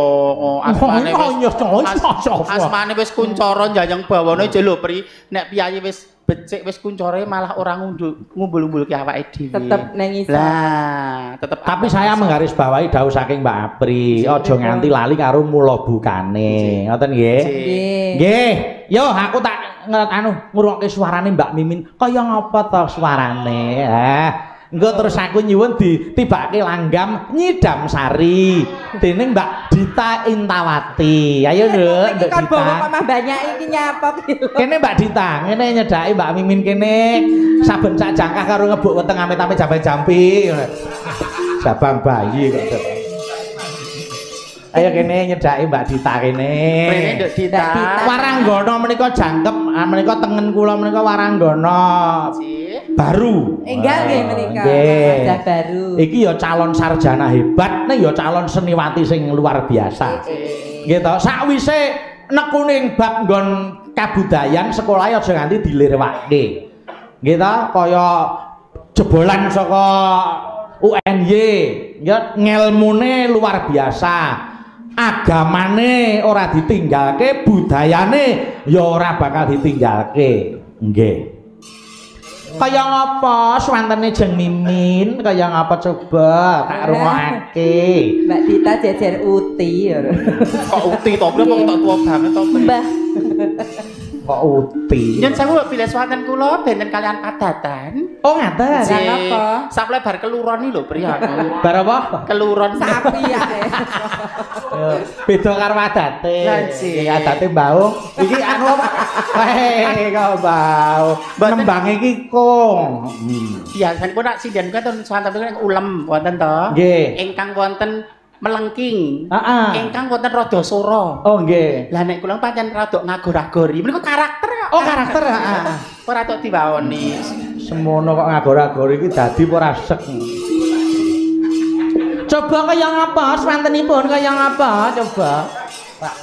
asmane wis kuncara njajang bawane jelo pri nek piyayi wis becik wis kuncore malah orang ngumbul-umbulke awake dhewe.
Tetep nang iso.
Lah, tetep.
Tapi saya menggarisbawahi dawuh saking Mbak Apri, aja nganti lali karo mula bukane. Ngoten nggih? Nggih. Yo aku tak ngrungokke suarane Mbak Mimin. Kaya ngapa to suarane? Engko terus aku nyuwun ditibake langgam Nyidam Sari dening Mbak Dita Intawati. Ayo Nduk, Nduk
Dita. Kok bawa banyak iki nyapa iki lho. Kene
Mbak Dita, ngene nyedaki Mbak Mimin kene saben sak jangkah karo ngebuk weteng amit-amit jampi. Sabang bayi kok. Ayo kene nyedaki Mbak Dita kene.
Rene Nduk Dita.
Waranggana menika jangkep, menika tengen kula menika waranggana. Baru.
Enggak nggih menika. Wajah baru.
Iki ya calon sarjana hebat, nek ya calon seniwati sing luar biasa. Nggih to, sakwise nekuning bab nggon kabudayan sekolah aja nganti dilirwake. Nggih to, kaya jebolan saka UNY, ya ngelmune luar biasa. Agamane ora ditinggalke, budayane ya ora bakal ditinggalke. Nggih. Kaya ngapa swantene Jeng Mimin, kaya ngapa coba tak rungokake.
Mbak Dita jejer uti ya.
Kok uti to, kok tak tua banget to.
Mbah.
Kok uti.
Yen sewu bilih swanten kula benten kalian padatan.
Oh ngaten.
Lah napa?
Sak lebar keluron iki lho Pri aku.
Bar apa?
Keluron
sapi ya.
Beda karo adate.
Iki
adate mbau. Iki anu apa? Kok mbau. Nembang iki kong.
Biasanipun nak sindian kan swanten ulem wonten to.
Nggih.
Ingkang wonten melengking. Ingkang wonten rada sora.
Oh nggih.
Lah nek kula pancen rada ngagor-agori. Menika karakter kok.
Oh karakter, heeh.
Ora tok diwaoni.
Semono kok ngagor-agor iki dadi ora sek. Coba kaya ngapa? Swantenipun kaya ngapa? Coba. Pak.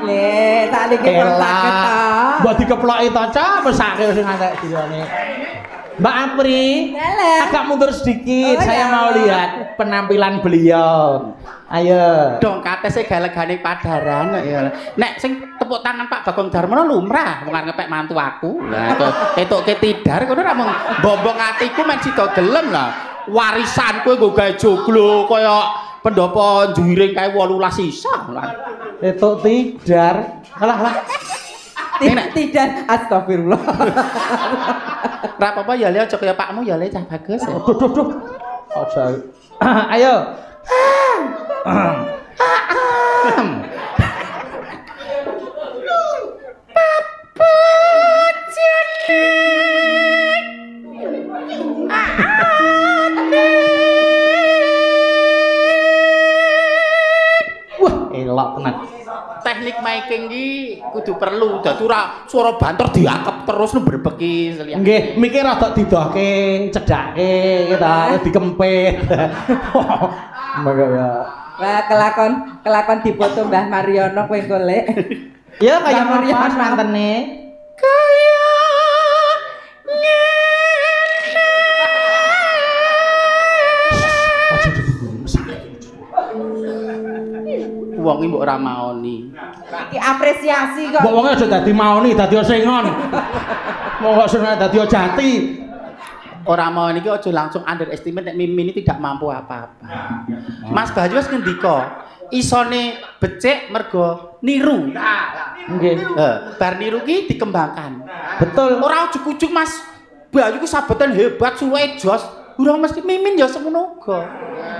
Le, tak niki saged ta.
Mbok dikeploki to, Cak, mesake sing antek dirone. Mbak Apri, agak mundur sedikit. Saya mau lihat penampilan beliau. Ayo.
Dongkate sing galegane padaran ya. Nek sing tepuk tangan Pak Bagong Darmono lumrah, wong ngepek mantu aku. Lah ketuke tidar kono ra mung bombong atiku men sida gelem lah. Warisanku nggo gawe joglo kaya pendopo njuwiring kae 18 sisa.
Etuk tidar. Alah.
Tidak, astagfirullah.
Ora apa-apa ya le aja kaya pakmu ya le cah bagus.
Duh. Aja. Ayo. Wah, elok tenan.
Teknik making iki kudu perlu dadi ora swara banter diangkep terus mbrebeki selian.
Nggih, mikir rada didohke, cedhake kita dikempit. Mangga ya.
Wah, kelakon dipoto Mbah Mariono kowe golek.
Ya kaya Mariono mantene.
Kaya wong iki mbok ora maoni.
Iki apresiasi kok.
Mbok wonge aja dadi maoni, dadi sengon. Monggo seneng dadi jati.
Ora maoni iki aja langsung underestimate nek Mimin ini tidak mampu apa-apa. Mas Bayu wis ngendika, isone becik mergo niru.
Nggih.
Bar niru ki dikembangkan.
Betul.
Ora ujug-ujug Mas Bayu ku sabetan hebat, suwe jos. Urang mesti Mimin ya semono uga.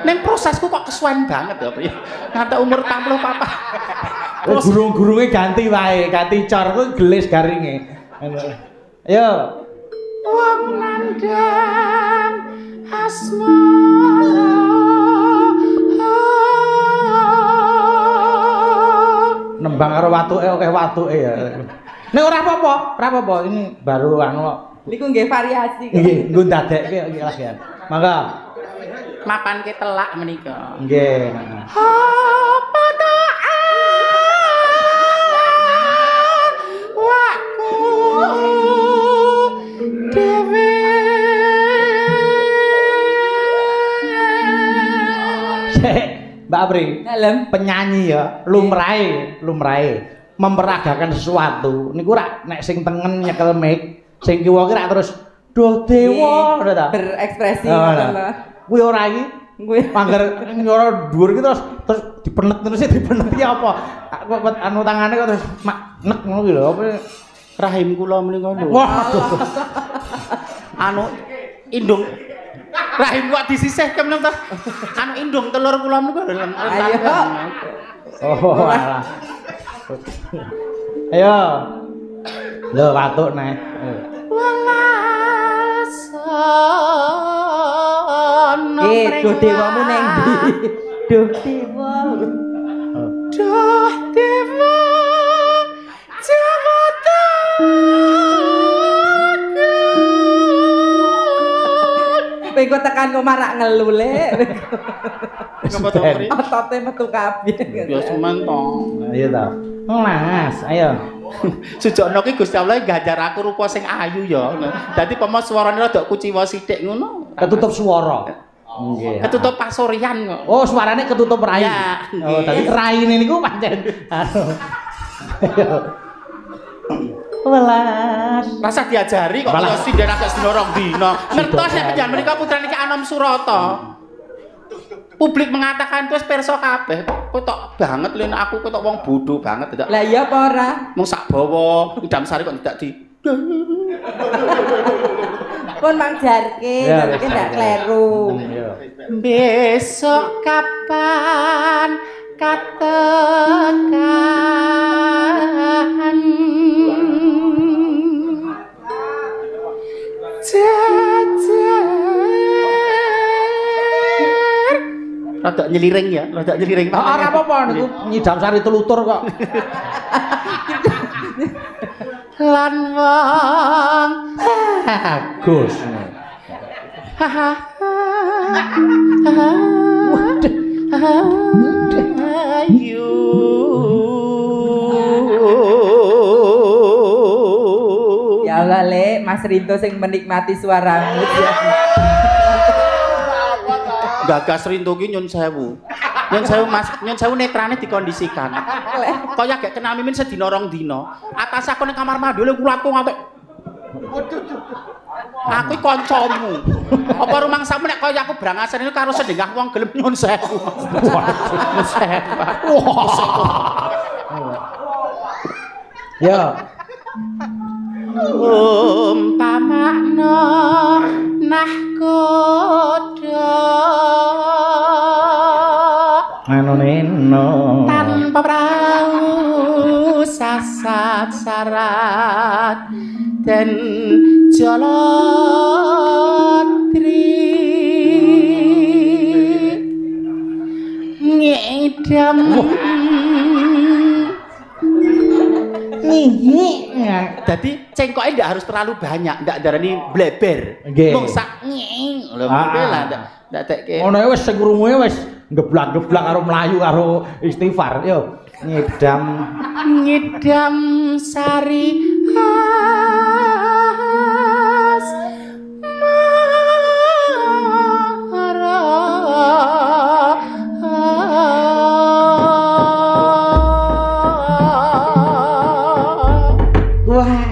Ning prosesku kok kesuwen banget ya, Pri. Nganti umur 44.
Gurung-gurunge ganti wae, ganti cor ku gelis garinge. Ayo.
Wong nandang asmara.
Nembang karo watuke akeh watuke ya. Nek ora apa-apa, ini baru anu kok.
Niku nggih variasi kok.
Nggih, nggo ndadekke iki lagi ya. Mangga.
Mapanke telak menika.
Nggih.
Apa waku dewe.
Mbak Apri, penyanyi ya, lumrahe memperagakan sesuatu. Niku rak nek sing tengen nyekel mic, sing kiwa ki rak terus doh dewa ngono ta.
Berekspresi ngono lho.
Kuwi ora iki. Kuwi mangger nyoro dhuwur iki terus dipenet terus dipenet ya apa? Anu tangane kok terus nek ngono ki lho apa
Rahim kula menika lho.
Waduh.
Anu indung rahim kok disisihke menika. Anu indung telur kula menika lho.
Ayo.
Oh alah. Ayo. Lho watuk nek.
Duh dewamu neng ndi? Duh dewa.
Duh dewa. Jawata.
Kowe kok tekan kok marak ngelu le.
Ngapa to, Pri?
Otote metu kabeh.
Ya semen to.
Ayo ta. Mas, ayo.
Sujokno ki Gusti Allah nggajar aku rupa sing ayu ya. Dadi pemo swarane rada kuciwa sithik ngono.
Ketutup swara. Nggih.
Ketutup pasurian kok.
Oh, suarane ketutup rai.
Ya,
Oh, tadi raine niku pancen. Welas.
Rasa diajari kok kaya sinden agak sedorong dina. Ngertos nek panjenengan menika putrane Ki Anom Surata. Publik mengatakan itu perso kabeh. Ketok banget lho aku ketok wong bodoh banget tidak.
Lah iya apa ora?
Mung sak bawa Idam Sari kok tidak di.
Pun mangjarke, tapi ndak kleru.
Besok kapan katakan jajar Rada nyeliring ya, rada nyeliring.
Ora apa-apa niku nyidam sari telutur kok.
Lan wong
Gus.
Ayu.
Ya Allah Le, Mas Rinto sing menikmati suaramu.
Gagas Rinto ki nyun sewu. Nyun sewu Mas, nyun sewu netrane dikondisikan. Kaya gak kenal Mimin sedina rong dina. Atas aku ning kamar mandi lho kulatku ngantek. Aku kancamu. Apa rumangsamu nek kaya aku brangasan ini karo sedengah wong gelem nyun sewu. Nyun sewu.
Ya.
Umpamakna nahkoda
Anu neno
tanpa prau sasat sarat dan jalantri ngidam jadi cengkoknya tidak harus terlalu banyak, tidak darani bleber. Mung sak nging. Lho mengke lah ndak tekke.
Ngono wis sing krungu wis geblak-geblak karo mlayu karo istighfar. Yo ngidam
sari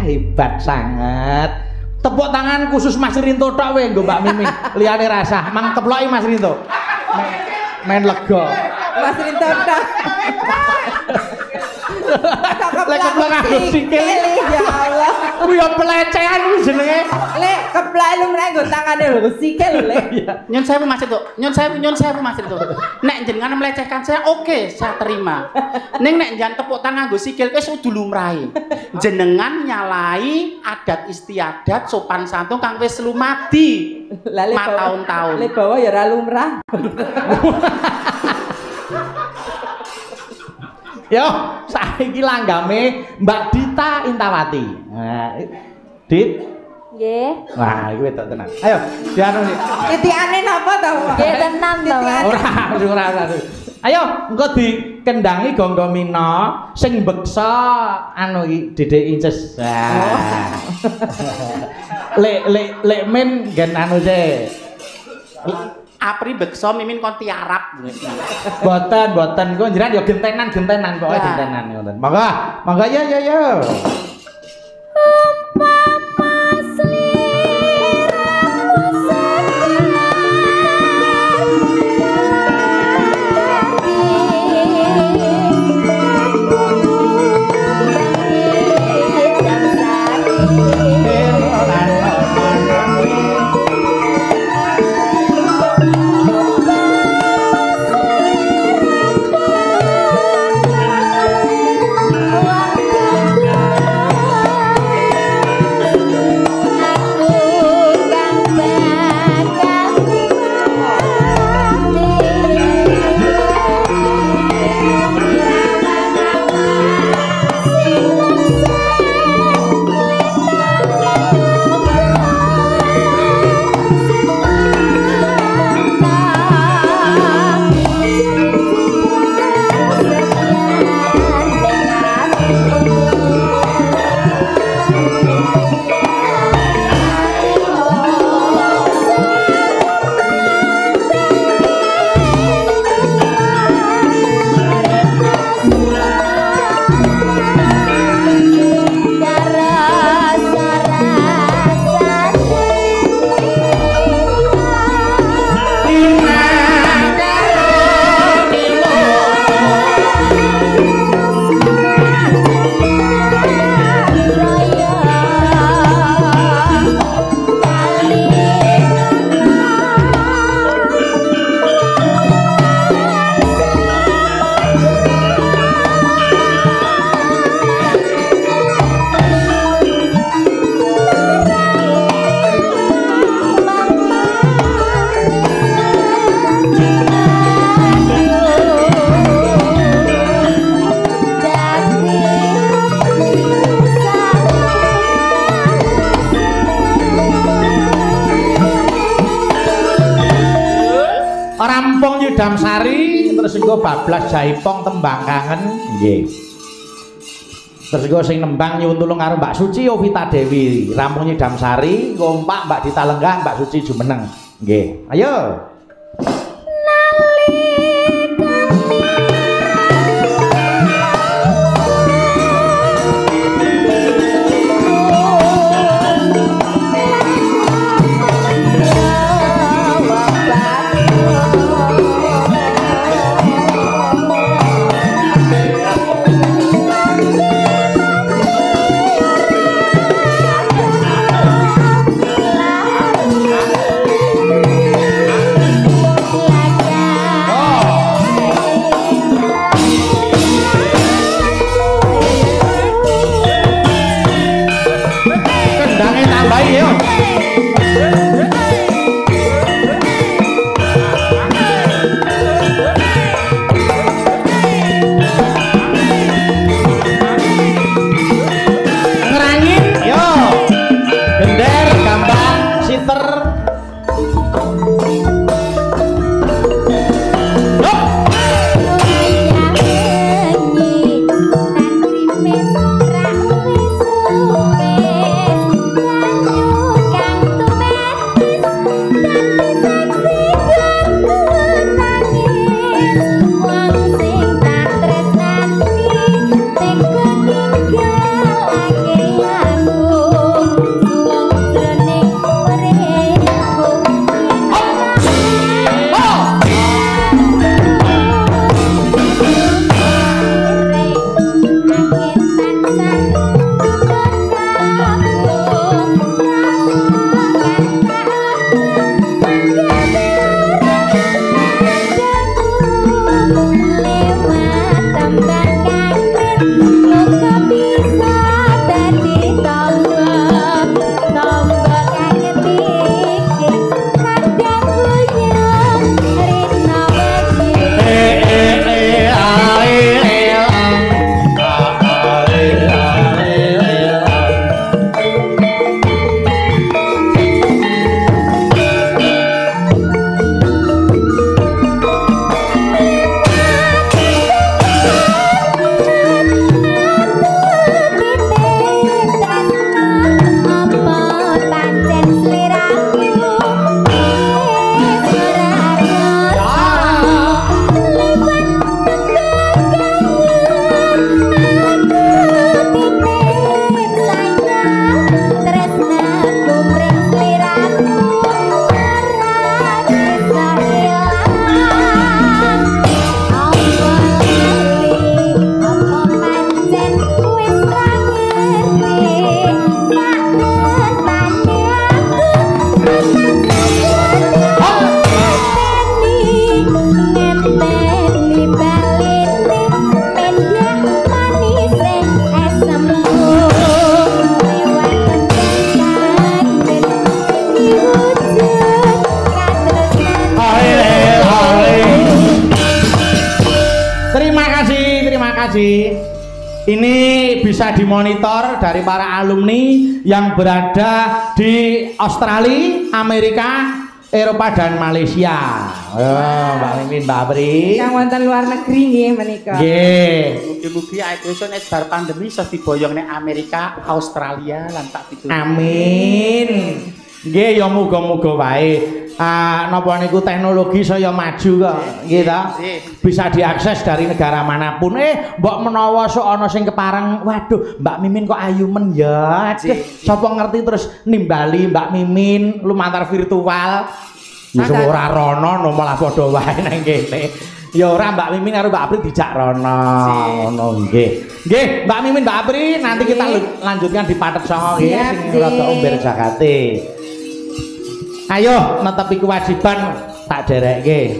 hebat sangat. Tepuk tangan khusus Mas Rinto tok we nggo Mbak Mimi. Liyane rasah, mang teploki Mas Rinto. Main lega.
Mas Rinto tok.
Lek keplak aku sikil.
Ya Allah.
Ku yo pelecehan ku jenenge.
Lek keplak lu meneh nggo tangane lho sikil lek.
Nyun sewu Mas Rinto. Nyun sewu Mas Rinto. Nek jenengan melecehkan saya oke, saya terima. Ning nek njan tepuk tangan nggo sikil wis kudu lumrahe. Jenengan nyalai adat istiadat sopan santun kang wis lumadi. Tahun-tahun.
Lek bawa ya ora lumrah.
Yo, saiki langgame Mbak Dita Intawati. Nah, Dit.
Nggih.
Wah, iki wedok tenan. Ayo, dianu iki.
Titikane napa to?
Nggih tenan to, Mas.
Ora. Ayo, engko dikendangi Gonggo Mina sing beksa anu iki Dedek Inces. Lek men gen anu se.
Apri beksa Mimin kon tiarap.
Boten kok njenengan ya gentenan pokoke gentenan ngoten. Monggo ya. Damsari, terus engko Bablas Jaipong tembang kangen. Nggih. Terus engko sing nembang nyuwun tulung karo Mbak Suci Ovita Dewi, rampung Damsari, ngompak Mbak Dita Lenggah, Mbak Suci Jumeneng. Nggih. Ayo. Ini bisa dimonitor dari para alumni yang berada di Australia, Amerika, Eropa dan Malaysia. Mbak Mimin, Mbak Apri.
Yang wonten luar negeri nggih menika.
Nggih.
Mugi-mugi aedoso nek bar pandemi iso diboyong nek Amerika, Australia lan tak pitu.
Amin. Nggih ya muga-muga wae. Napa niku teknologi saya maju kok, nggih ta? Bisa diakses dari negara manapun. Mbok menawa sok ana sing kepareng, waduh, Mbak Mimin kok ayu men ya. Sapa ngerti terus nimbali Mbak Mimin lumantar virtual. Ya ora rono malah padha wae nang kene. Ya ora Mbak Mimin karo Mbak Apri dijak rono. Ngono nggih. Nggih, Mbak Mimin, Mbak Apri, nanti kita lanjutkan di Patet Songo nggih sing rada umber Jakate. Ayo netepi kewajiban tak derekke.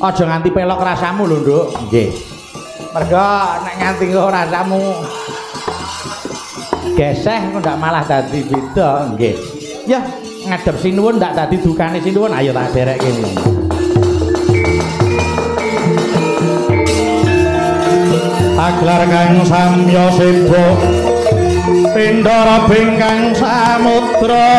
Aja nganti pelok rasamu lho, Nduk. Nggih. Mergo nek nganti rasamu geseh kok ndak malah dadi beda, nggih. Ya, ngadep sinuwun ndak dadi dukane sinuwun, ayo tak derekke iki. Aglar kang samya sibuk pindara bingkang samudra.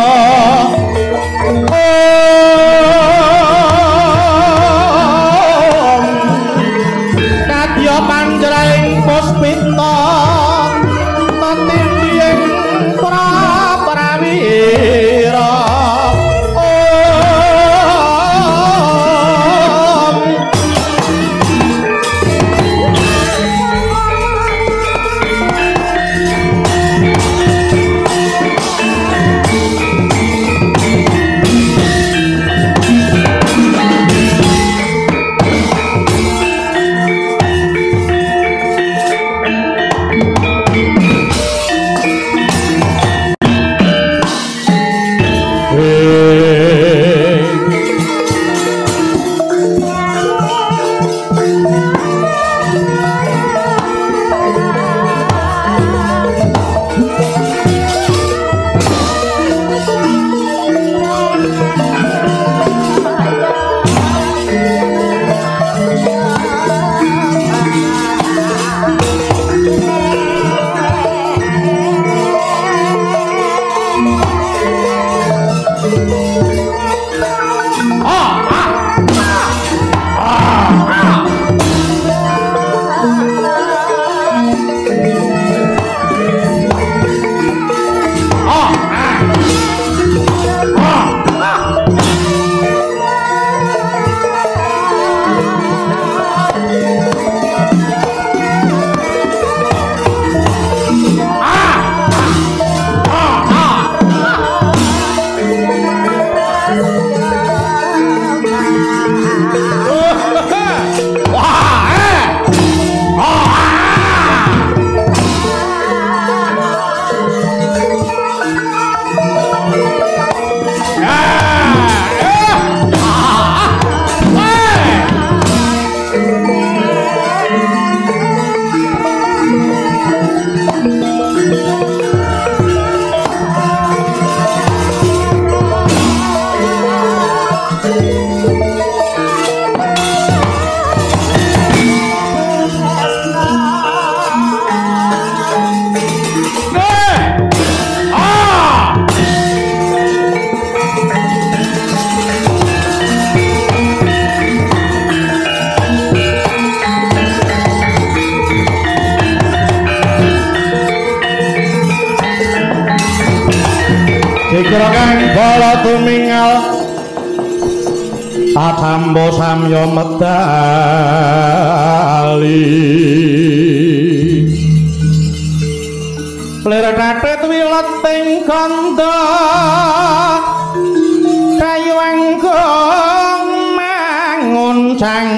enggal atambo samya medali lir kathet wileting kanda kayu anggung manguncang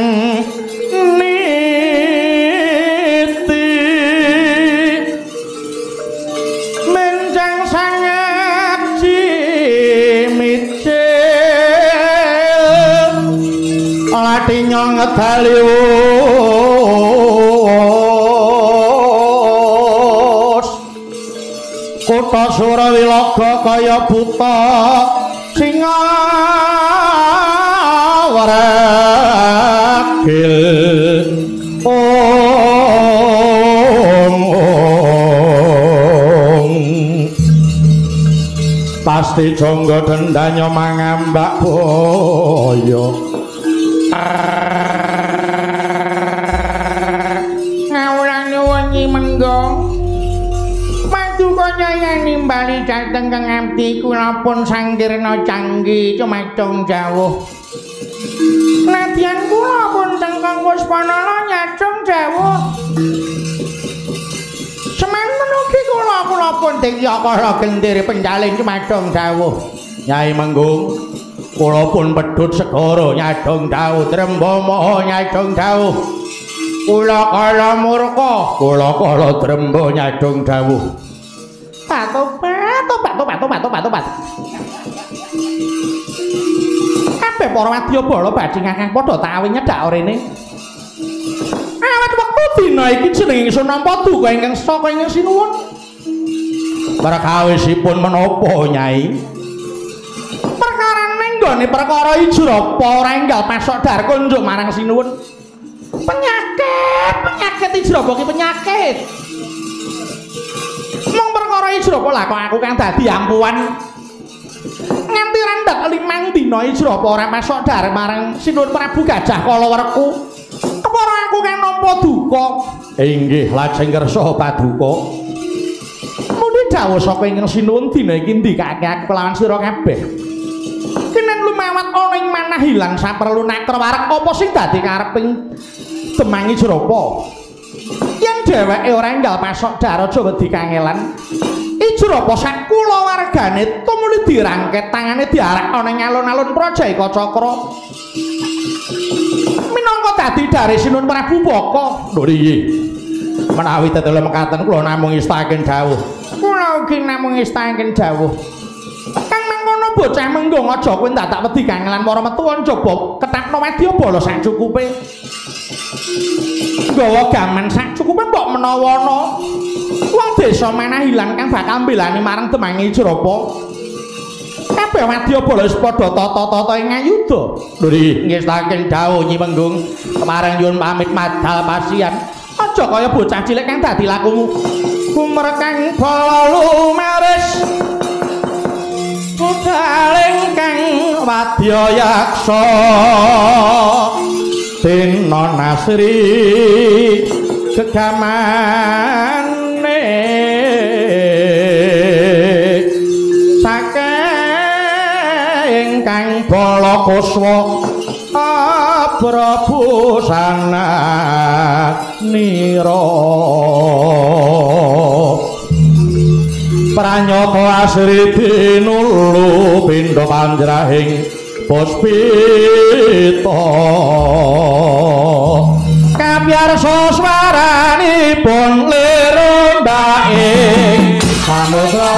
niti menjang sangat cimicil latinya ngedali Kutha Surawilaga kaya buta singa waragil pasti jangga dendanya mangambak boyo ngawulang nyuwun Nyi Menggong kaya nimbali dhateng kang abdi kula pun sangkirna canggih cumacung jawuh nadyan kula pun tengkang Puspanala nyacung jawuh semanten ugi kula pun dikya kala gendhir pencalin cumacung jawuh Nyai Menggung kula pun pedhut segara nyadong dawuh Tremba Maha nyadong dawuh kula kala murka kula kala Tremba nyadong dawuh Tobat. Kabeh para wadya bala bajingan padha tawi nyedhak rene. Awit wektu dina iki jeneng ingsun nampa duka ingkang saka ingkang sinuwun. Perkawisipun menapa, Nyai? Perkara nenggone perkara Ijrapa ora enggal pasok dar kunjuk marang sinuwun. Penyakit Ijrapa ki penyakit. Mong perkara Ijrapa lah kok aku kang dadi ampuhan nganti randhak 5 dina Ijrapa ora masuk dar marang Sinuwun Prabu Gajah Kalawerku kepara aku kang nampa duka inggih lajeng kersa paduka muni dawuh saka ingkang Sinuwun dina iki ndikake aku kelawan sira kabeh kenen lumawat ana ing manah ilang saperlu nakra wareg apa sing dadi kareping Demang Ijrapa yen dheweke ora enggal pasok dar aja wedi kangelan Ijrapa sak kulawargane tumuli dirangket tangane diarak ana ing alun-alun Prajaika Cakra minangka dadi dari Sinuwun Prabu Baka lho riye menawi tetele mekaten kula namung ngestaken dawuh kula ugi namung ngestaken dawuh kang mangkono bocah Menggong aja kowe dadak wedi kangelan para metu njaba ketakno wadya bala sak cukupe gawa gaman sak cukupe mbok menawa wong desa manah ilang kang bakal mbelani marang Demang Ijrapa kabeh wadya bala wis padha tata-tata ing ayuda lho nggih saking dawuh Nyi Menggung kemarin nyuwun pamit madal pasian aja kaya bocah cilik kang dadi lakumu kumrekang bala lumaris pudaling kang wadya yaksa Dina Nasri gegamane saking kang bala kuswa Prabhusana nira pranyata asri dinulu pindha panjrahing Puspita kapyarsa swaranipun lir ndake samudra